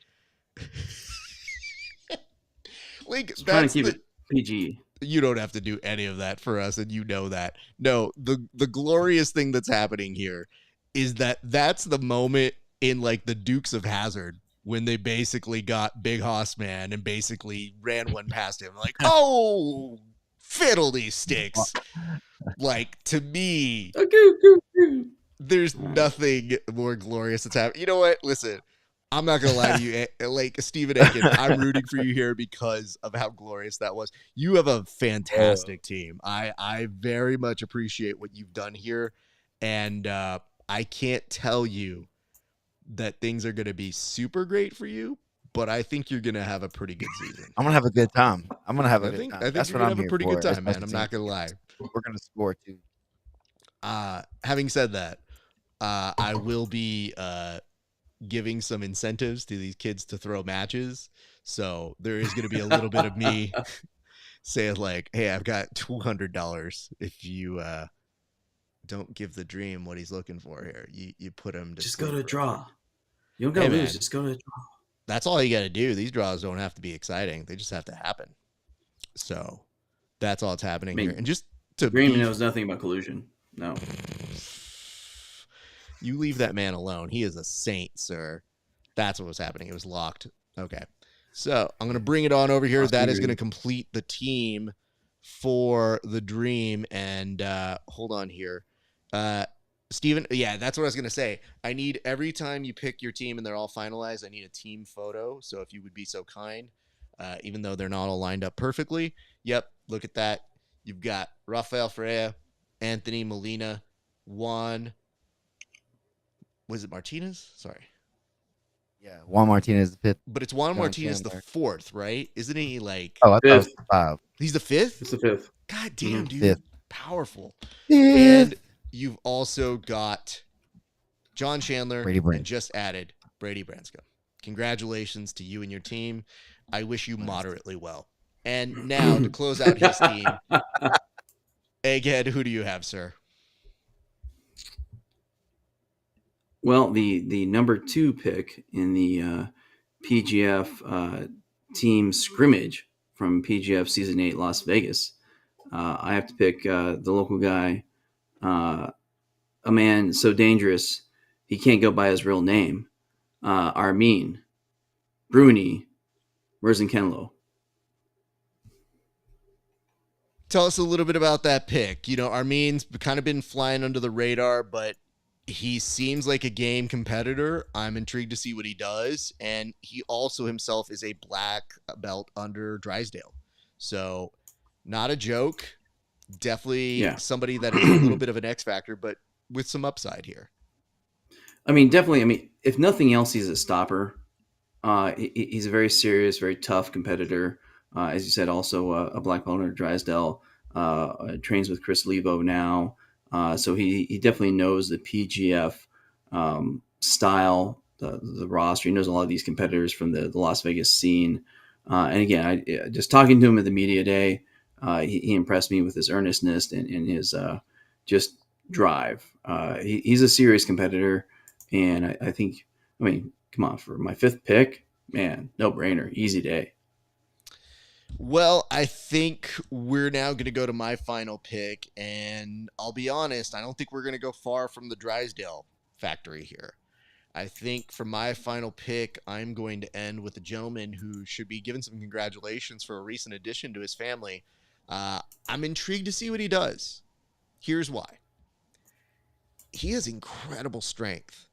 Like Just trying to keep it PG. You don't have to do any of that for us, and you know that. No, the glorious thing that's happening here is that that's the moment in like the Dukes of Hazzard when they basically got Big Hoss Man and basically ran one past him. Like, oh, fiddly sticks. Like, to me, there's nothing more glorious that's happening. You know what? Listen, I'm not gonna lie to you, like Stephen Aiken. I'm rooting for you here because of how glorious that was. You have a fantastic team. I very much appreciate what you've done here, and I can't tell you that things are gonna be super great for you, but I think you're gonna have a pretty good season. I'm gonna have a good time. I'm gonna have a I good think time. I think That's you're what gonna I'm have a here pretty for. good as time, much man. I'm as not gonna anything. lie. We're gonna score too. Having said that, I will be giving some incentives to these kids to throw matches. So there is going to be a little bit of me saying like, "Hey, I've got $200 if you don't give the dream what he's looking for here. You put him to Just sleep." go to draw. You don't Hey, gotta lose. man, Just go to draw. that's all you got to do. These draws don't have to be exciting; they just have to happen. So that's all that's happening here. And just to Dream be, knows nothing about collusion. No. you leave that man alone. He is a saint, sir. That's what was happening. It was locked. Okay. So I'm going to bring it on over here. That is going to complete the team for the dream. And hold on here. Steven, yeah, that's what I was going to say. I need every time you pick your team and they're all finalized, I need a team photo. So if you would be so kind, even though they're not all lined up perfectly. Yep. Look at that. You've got Rafael Freya, Anthony Molina, Juan. Was it Martinez? Sorry. Yeah, Juan Martinez the fifth. But it's Juan John Martinez Chandler. the fourth, right? Isn't he like? Oh, I thought it was Fifth. 5. He's the fifth. It's the fifth. God damn, dude, Fifth. powerful. Fifth. And you've also got John Chandler Brady Brand. and just added Brady Branscombe. Congratulations to you and your team. I wish you moderately well. And now to close out his team, Egghead, who do you have, sir? Well, the number 2 pick in the PGF team scrimmage from PGF Season 8 Las Vegas, I have to pick the local guy, a man so dangerous he can't go by his real name, Armin Bruni Merzenkenlo. Tell us a little bit about that pick. You know, Armin's kind of been flying under the radar, but he seems like a game competitor. I'm intrigued to see what he does. And he also himself is a black belt under Drysdale. So not a joke. Definitely somebody that is a little bit of an X factor, but with some upside here. I mean, definitely. I mean, if nothing else, he's a stopper. He's a very serious, very tough competitor. As you said, also a black belt under Drysdale. Trains with Chris Levo now. So he definitely knows the PGF style, the roster. He knows a lot of these competitors from the Las Vegas scene. And again, I just talking to him at the media day, he impressed me with his earnestness and his just drive. He's a serious competitor. And I think, I mean, come on, for my 5th pick, man, no brainer, easy day. Well, I think we're now going to go to my final pick, and I'll be honest, I don't think we're going to go far from the Drysdale factory here. I think for my final pick, I'm going to end with a gentleman who should be given some congratulations for a recent addition to his family. I'm intrigued to see what he does. Here's why. He has incredible strength,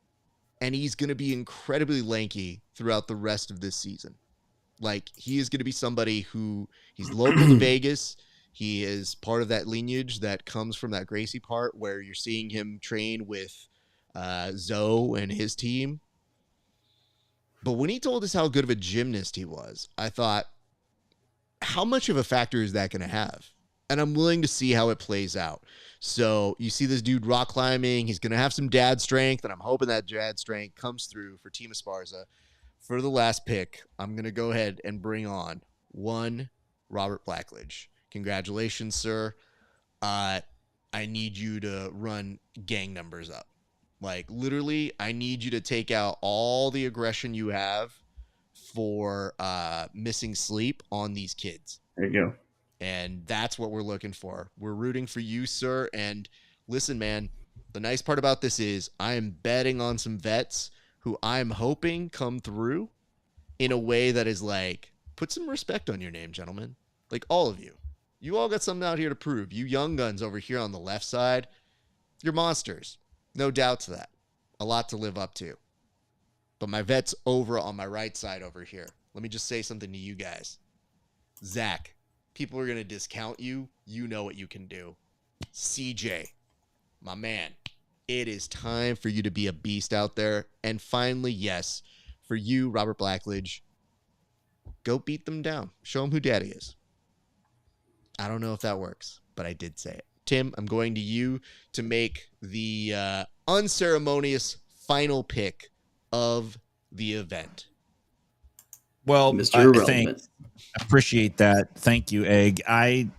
and he's going to be incredibly lanky throughout the rest of this season. Like, he is going to be somebody who he's local to Vegas. He is part of that lineage that comes from that Gracie part where you're seeing him train with Zoe and his team. But when he told us how good of a gymnast he was, I thought, how much of a factor is that going to have? And I'm willing to see how it plays out. So you see this dude rock climbing. He's going to have some dad strength, and I'm hoping that dad strength comes through for Team Esparza. For the last pick, I'm going to go ahead and bring on one Robert Blackledge. Congratulations, sir. I need you to run gang numbers up. Like, literally, I need you to take out all the aggression you have for missing sleep on these kids. There you go. And that's what we're looking for. We're rooting for you, sir. And listen, man, the nice part about this is I am betting on some vets who I'm hoping come through in a way that is like, put some respect on your name, gentlemen. Like, all of you. You all got something out here to prove. You young guns over here on the left side, you're monsters. No doubt to that. A lot to live up to. But my vet's over on my right side over here. Let me just say something to you guys. Zach, people are going to discount you. You know what you can do. CJ, my man, it is time for you to be a beast out there. And finally, yes, for you, Robert Blackledge, go beat them down. Show them who daddy is. I don't know if that works, but I did say it. Tim, I'm going to you to make the unceremonious final pick of the event. Well, Mr. Irrelevant. I appreciate that. Thank you, Egg. I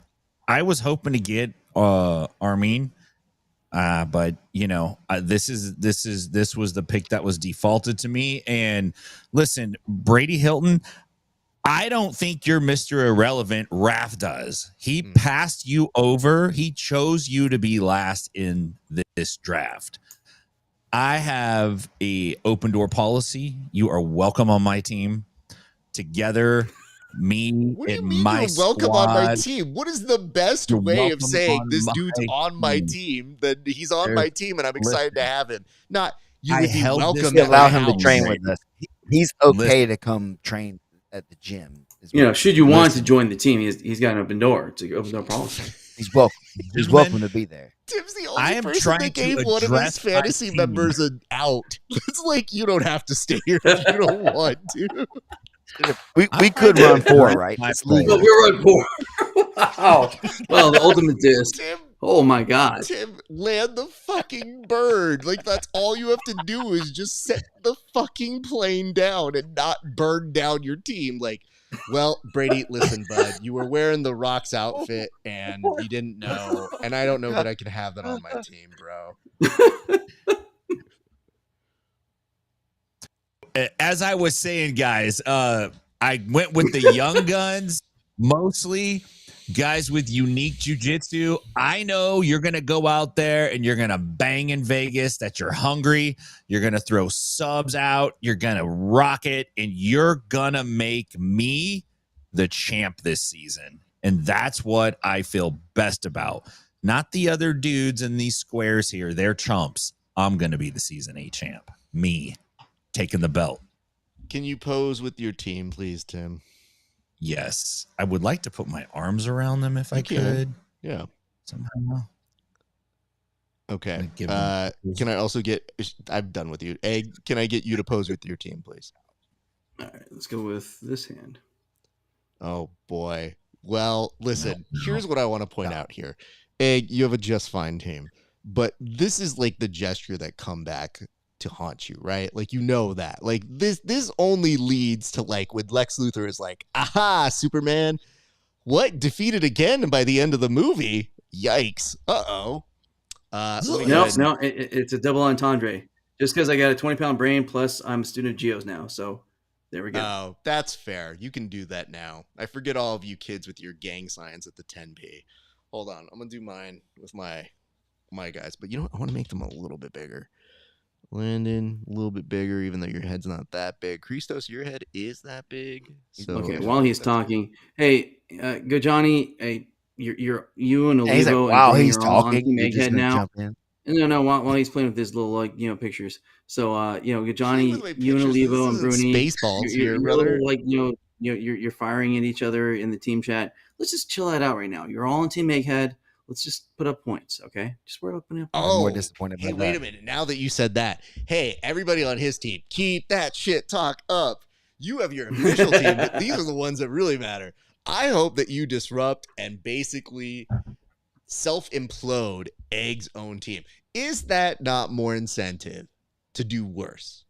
was hoping to get Armin, but you know, this was the pick that was defaulted to me. And listen, Brady Hilton, I don't think you're Mr. Irrelevant. Raf does. He passed you over. He chose you to be last in this draft. I have a open door policy. You are welcome on my team. Together, me what do you and mean my you're welcome on my squad. team? What is the best You're way of welcome saying on this my dude's on my team? That he's on my team and I'm excited to have him. Not you I would be held this welcome We at allow my him to house. train with us. He's okay to come train at the gym. You know, should you want to join the team, he's got an open door policy. He's welcome. He's welcome to be there. Tim's the I only am person trying that to gave one of his address my fantasy team. members an out. It's like you don't have to stay here if you don't want to. We could run four, right? It's legal. But we're on board. Wow. Well, the ultimate disc. Tim, Oh my God. Tim, land the fucking bird. Like that's all you have to do is just set the fucking plane down and not burn down your team. Like, well, Brady, listen, bud, you were wearing the Rocks outfit and you didn't know, and I don't know that I can have that on my team, bro. As I was saying, guys, I went with the young guns, mostly guys with unique jujitsu. I know you're going to go out there and you're going to bang in Vegas, that you're hungry. You're going to throw subs out. You're going to rock it, and you're going to make me the champ this season. And that's what I feel best about. Not the other dudes in these squares here. They're chumps. I'm going to be the season 8 champ. Me. Taking the belt. Can you pose with your team, please, Tim? Yes. I would like to put my arms around them if I could. Yeah. Somehow. Okay. Can I also get... I'm done with you. Egg, can I get you to pose with your team, please? All right, let's go with this hand. Oh, boy. Well, listen, here's what I want to point out here. Egg, you have a just fine team. But this is like the gesture that come back to haunt you, right? Like, you know that. Like, this only leads to, like, when Lex Luthor is like, aha, Superman, what? Defeated again by the end of the movie? Yikes. Uh-oh. No, it's a double entendre. Just because I got a 20-pound brain, plus I'm a student of Geos now, so there we go. Oh, that's fair. You can do that now. I forget all of you kids with your gang signs at the 10p. Hold on. I'm going to do mine with my guys. But you know what? I want to make them a little bit bigger. Landon, a little bit bigger, even though your head's not that big. Christos, your head is that big. So okay, while he's talking, hey, go Johnny, hey, you and Olivo. He's like, and wow, Brady he's are all on talking. Team You're just Egghead gonna now. jump in. No, while he's playing with his little, like, you know, pictures. So, go Johnny, you and Olivo and Bruni, Spaceballs you're here, brother. like, you're firing at each other in the team chat. Let's just chill that out right now. You're all on Team Egghead. Let's just put up points, okay? Just put up points. Oh, more disappointed hey, by wait that. a minute. Now that you said that, hey, everybody on his team, keep that shit talk up. You have your official team, but these are the ones that really matter. I hope that you disrupt and basically self-implode Egg's own team. Is that not more incentive to do worse?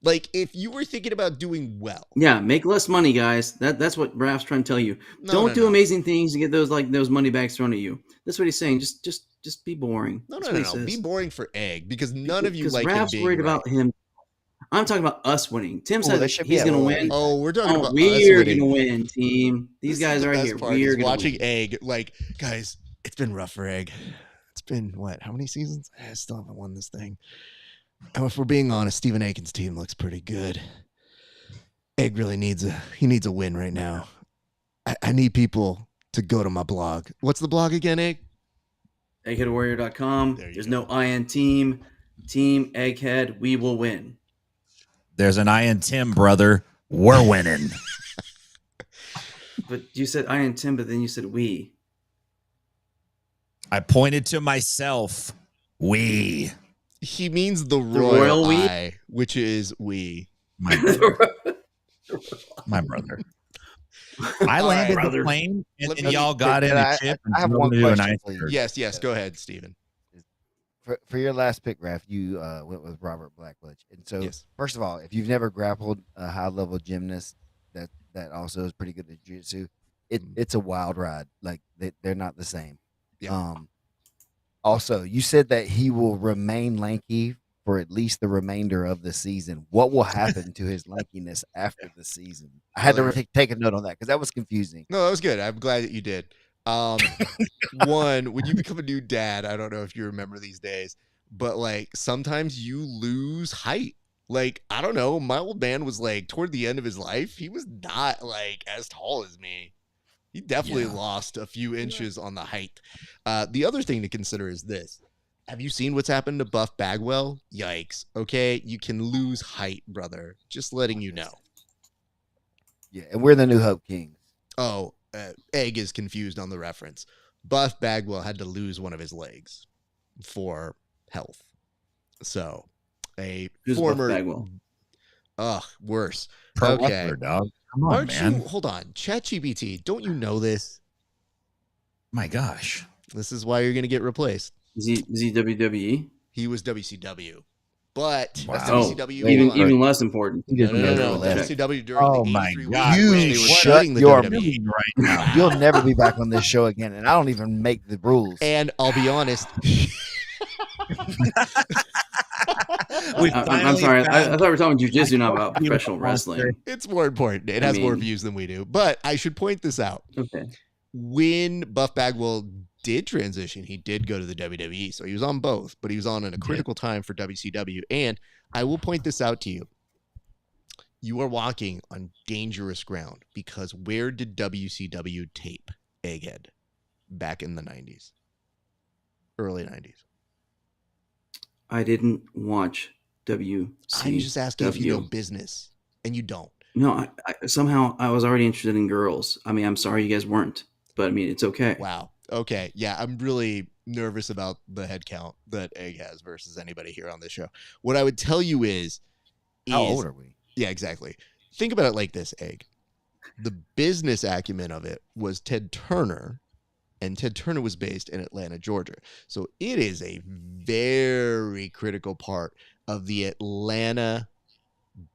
Like, if you were thinking about doing well. Yeah, make less money, guys. That's what Raf's trying to tell you. Don't do amazing things to get those money bags thrown at you. That's what he's saying. Just be boring. No. Be boring for Egg, because none of you like Raf's him being worried right. about him. I'm talking about us winning. Tim said that should he's be going to a- win. Oh, we're talking about us we're winning. going to win, team. These This is guys the right best here. part, We're is going to watching win. Egg. Like, guys, it's been rough for Egg. It's been what? How many seasons? I still haven't won this thing. And if we're being honest, Stephen Aiken's team looks pretty good. Egg really needs a win right now. I need people to go to my blog. What's the blog again, Egg? Eggheadwarrior.com. There you There's go. no I in team. Team Egghead. We will win. There's an I in Tim, brother. We're winning. But you said I and Tim, but then you said we. I pointed to myself. We. He means the royal royal we? I, which is we. My brother. My brother. I All landed right, the brother. plane, and Let then me- y'all got in Can a I- chip I have and one drove into an question, iceberg. please. Yes, go ahead, Steven. For your last pick, Raf, you went with Robert Blackledge. And so, Yes. first of all, if you've never grappled a high level gymnast that also is pretty good at jiu-jitsu, it's a wild ride. Like they're not the same. Yeah. Also, you said that he will remain lanky for at least the remainder of the season. What will happen to his lankiness after the season? I had to take a note on that because that was confusing. No, that was good. I'm glad that you did. One, when you become a new dad, I don't know if you remember these days, but like sometimes you lose height. Like, I don't know, my old man was like toward the end of his life, he was not like as tall as me. He definitely lost a few inches on the height. The other thing to consider is this. Have you seen what's happened to Buff Bagwell? Yikes. Okay, you can lose height, brother. Just letting you know. Yeah, and we're the new Hope Kings. Oh, Egg is confused on the reference. Buff Bagwell had to lose one of his legs for health. So, a Who's former Buff Bagwell? Ugh, worse. Pro Okay. wrestler, dog. Come on, Aren't man. you? Hold on, ChatGPT. Don't you know this? My gosh. This is why you're going to get replaced. Is he WWE? He was WCW, but Wow. WCW Even less important. He no, doesn't no, know no, no. that. WCW during Oh the my 83 God. weeks, You they were shut shutting the your WWE. Right now. You'll never be back on this show again, and I don't even make the rules. And I'll be honest. I'm sorry. I thought we were talking jujitsu, not about you professional monster. wrestling. It's more important. It I has more mean- views than we do. But I should point this out. Okay. When Buff Bagwell did transition, he did go to the WWE. So he was on both, but he was on at a critical time for WCW. And I will point this out to you. You are walking on dangerous ground because where did WCW tape Egghead back in the 90s? Early 90s. I didn't watch WCW. I'm just asking if you know business, and you don't. No, somehow I was already interested in girls. I mean, I'm sorry you guys weren't, but I mean, it's okay. Wow. Okay. Yeah, I'm really nervous about the head count that Egg has versus anybody here on this show. What I would tell you is How old are we? Yeah, exactly. Think about it like this, Egg. The business acumen of it was Ted Turner, and Ted Turner was based in Atlanta, Georgia. So it is a very critical part of the Atlanta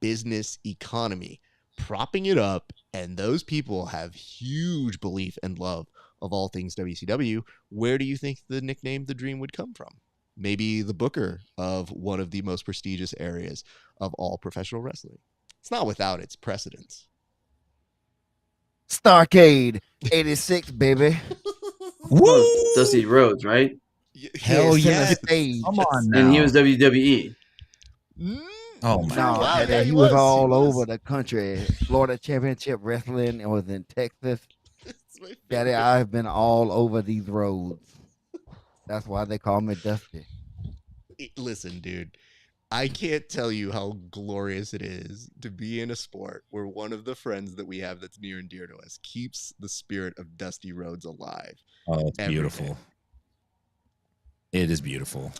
business economy, propping it up, and those people have huge belief and love of all things WCW. Where do you think the nickname The Dream would come from? Maybe the booker of one of the most prestigious areas of all professional wrestling. It's not without its precedence. Starcade 86, baby. Woo! Dusty Rhodes, right? Hell Center yes. stage. Come on now. And he was WWE. Oh my No, God. he was all over the country. Florida Championship Wrestling and was in Texas. Daddy, I've been all over these roads. That's why they call me Dusty. Listen, dude, I can't tell you how glorious it is to be in a sport where one of the friends that we have that's near and dear to us keeps the spirit of Dusty Rhodes alive. Oh, it's every beautiful. day. It is beautiful.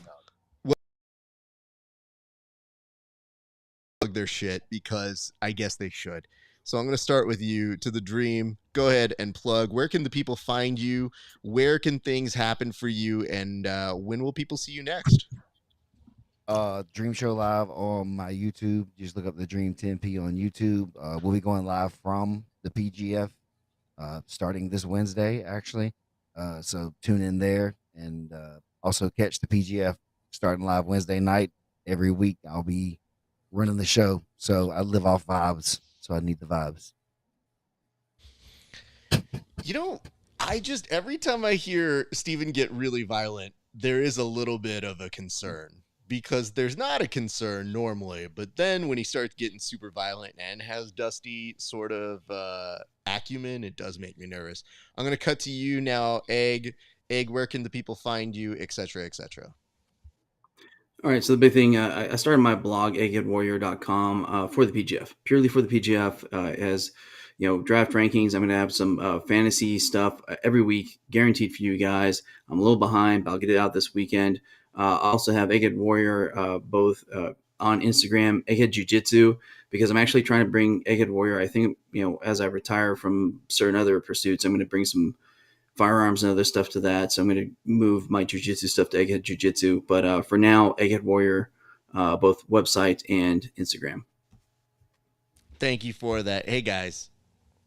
Plug their shit because I guess they should. So I'm going to start with you to the Dream. Go ahead and plug. Where can the people find you? Where can things happen for you? And when will people see you next? Dream Show Live on my YouTube. Just look up the Dream 10P on YouTube. We'll be going live from the PGF starting this Wednesday, actually. So tune in there and also catch the PGF starting live Wednesday night. Every week I'll be running the show. So I live off vibes. So I need the vibes. You know, every time I hear Steven get really violent, there is a little bit of a concern. Because there's not a concern normally, but then when he starts getting super violent and has Dusty sort of acumen, it does make me nervous. I'm going to cut to you now, Egg. Egg, where can the people find you, etc., etc.? All right, so the big thing, I started my blog, eggheadwarrior.com, for the PGF, purely for the PGF, as draft rankings. I'm going to have some fantasy stuff every week, guaranteed for you guys. I'm a little behind, but I'll get it out this weekend. I also have Egghead Warrior both on Instagram, Egghead Jiu-Jitsu, because I'm actually trying to bring Egghead Warrior. I think, as I retire from certain other pursuits, I'm going to bring some firearms and other stuff to that. So I'm going to move my jiu-jitsu stuff to Egghead Jiu-Jitsu. But for now, Egghead Warrior, both website and Instagram. Thank you for that. Hey, guys,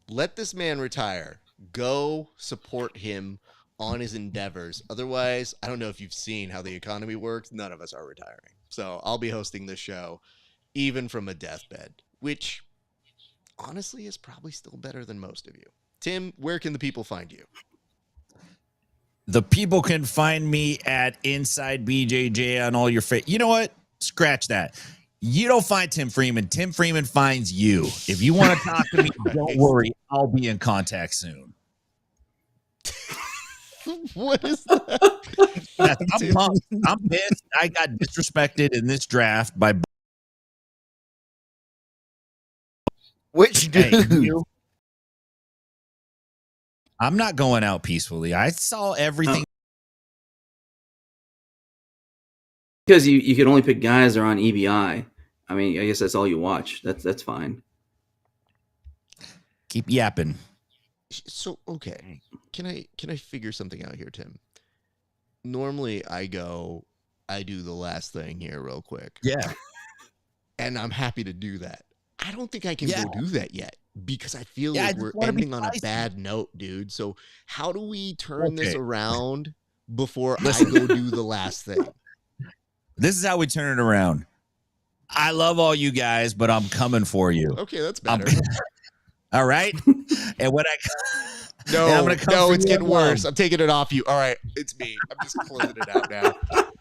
let this man retire. Go support him on his endeavors. Otherwise, I don't know if you've seen how the economy works. None of us are retiring. So I'll be hosting this show, even from a deathbed, which honestly is probably still better than most of you. Tim, where can the people find you? The people can find me at Inside BJJ on all your you know what? Scratch that. You don't find Tim Freeman. Tim Freeman finds you. If you want to talk to me, don't worry. I'll be in contact soon. What is that? I'm pumped. I'm pissed. I got disrespected in this draft by Which dude? you. I'm not going out peacefully. I saw everything. Because you can only pick guys that are on EBI. I mean, I guess that's all you watch. That's fine. Keep yapping. So, okay. Can I figure something out here, Tim? Normally I do the last thing here real quick. Yeah. And I'm happy to do that. I don't think I can go do that yet because I feel Yeah, like I we're just wanna be ending on a spicy. bad note, dude. So how do we turn this Okay. around before I Listen. go do the last thing? This is how we turn it around. I love all you guys, but I'm coming for you. Okay, that's better. All right. And when No, I'm gonna come for it's you getting as well. worse. I'm taking it off you. All right, it's me. I'm just closing it out now.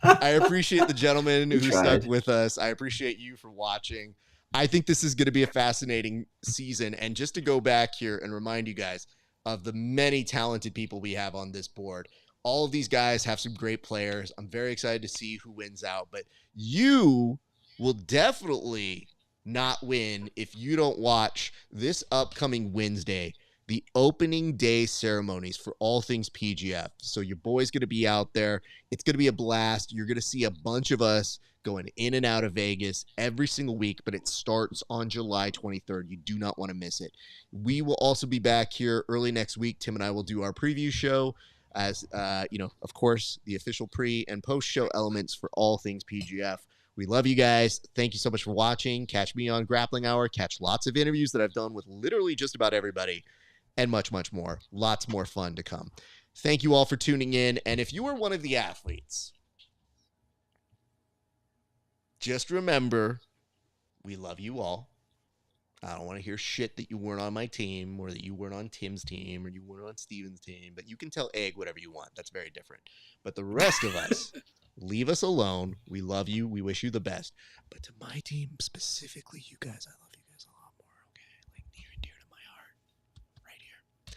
I appreciate the gentleman who stuck with us. I appreciate you for watching. I think this is going to be a fascinating season. And just to go back here and remind you guys of the many talented people we have on this board. All of these guys have some great players. I'm very excited to see who wins out. But you will definitely not win if you don't watch this upcoming Wednesday, the opening day ceremonies for all things PGF. So your boy's going to be out there. It's going to be a blast. You're going to see a bunch of us going in and out of Vegas every single week, but it starts on July 23rd. You do not want to miss it. We will also be back here early next week. Tim and I will do our preview show as, of course, the official pre and post show elements for all things PGF. We love you guys. Thank you so much for watching. Catch me on Grappling Hour. Catch lots of interviews that I've done with literally just about everybody and much, much more. Lots more fun to come. Thank you all for tuning in. And if you are one of the athletes, just remember, we love you all. I don't want to hear shit that you weren't on my team or that you weren't on Tim's team or you weren't on Steven's team, but you can tell Egg whatever you want. That's very different. But the rest of us, leave us alone. We love you. We wish you the best. But to my team specifically, you guys, I love you guys a lot more, okay? Like near and dear to my heart. Right here.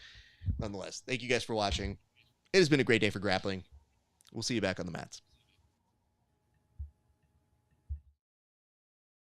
Nonetheless, thank you guys for watching. It has been a great day for grappling. We'll see you back on the mats.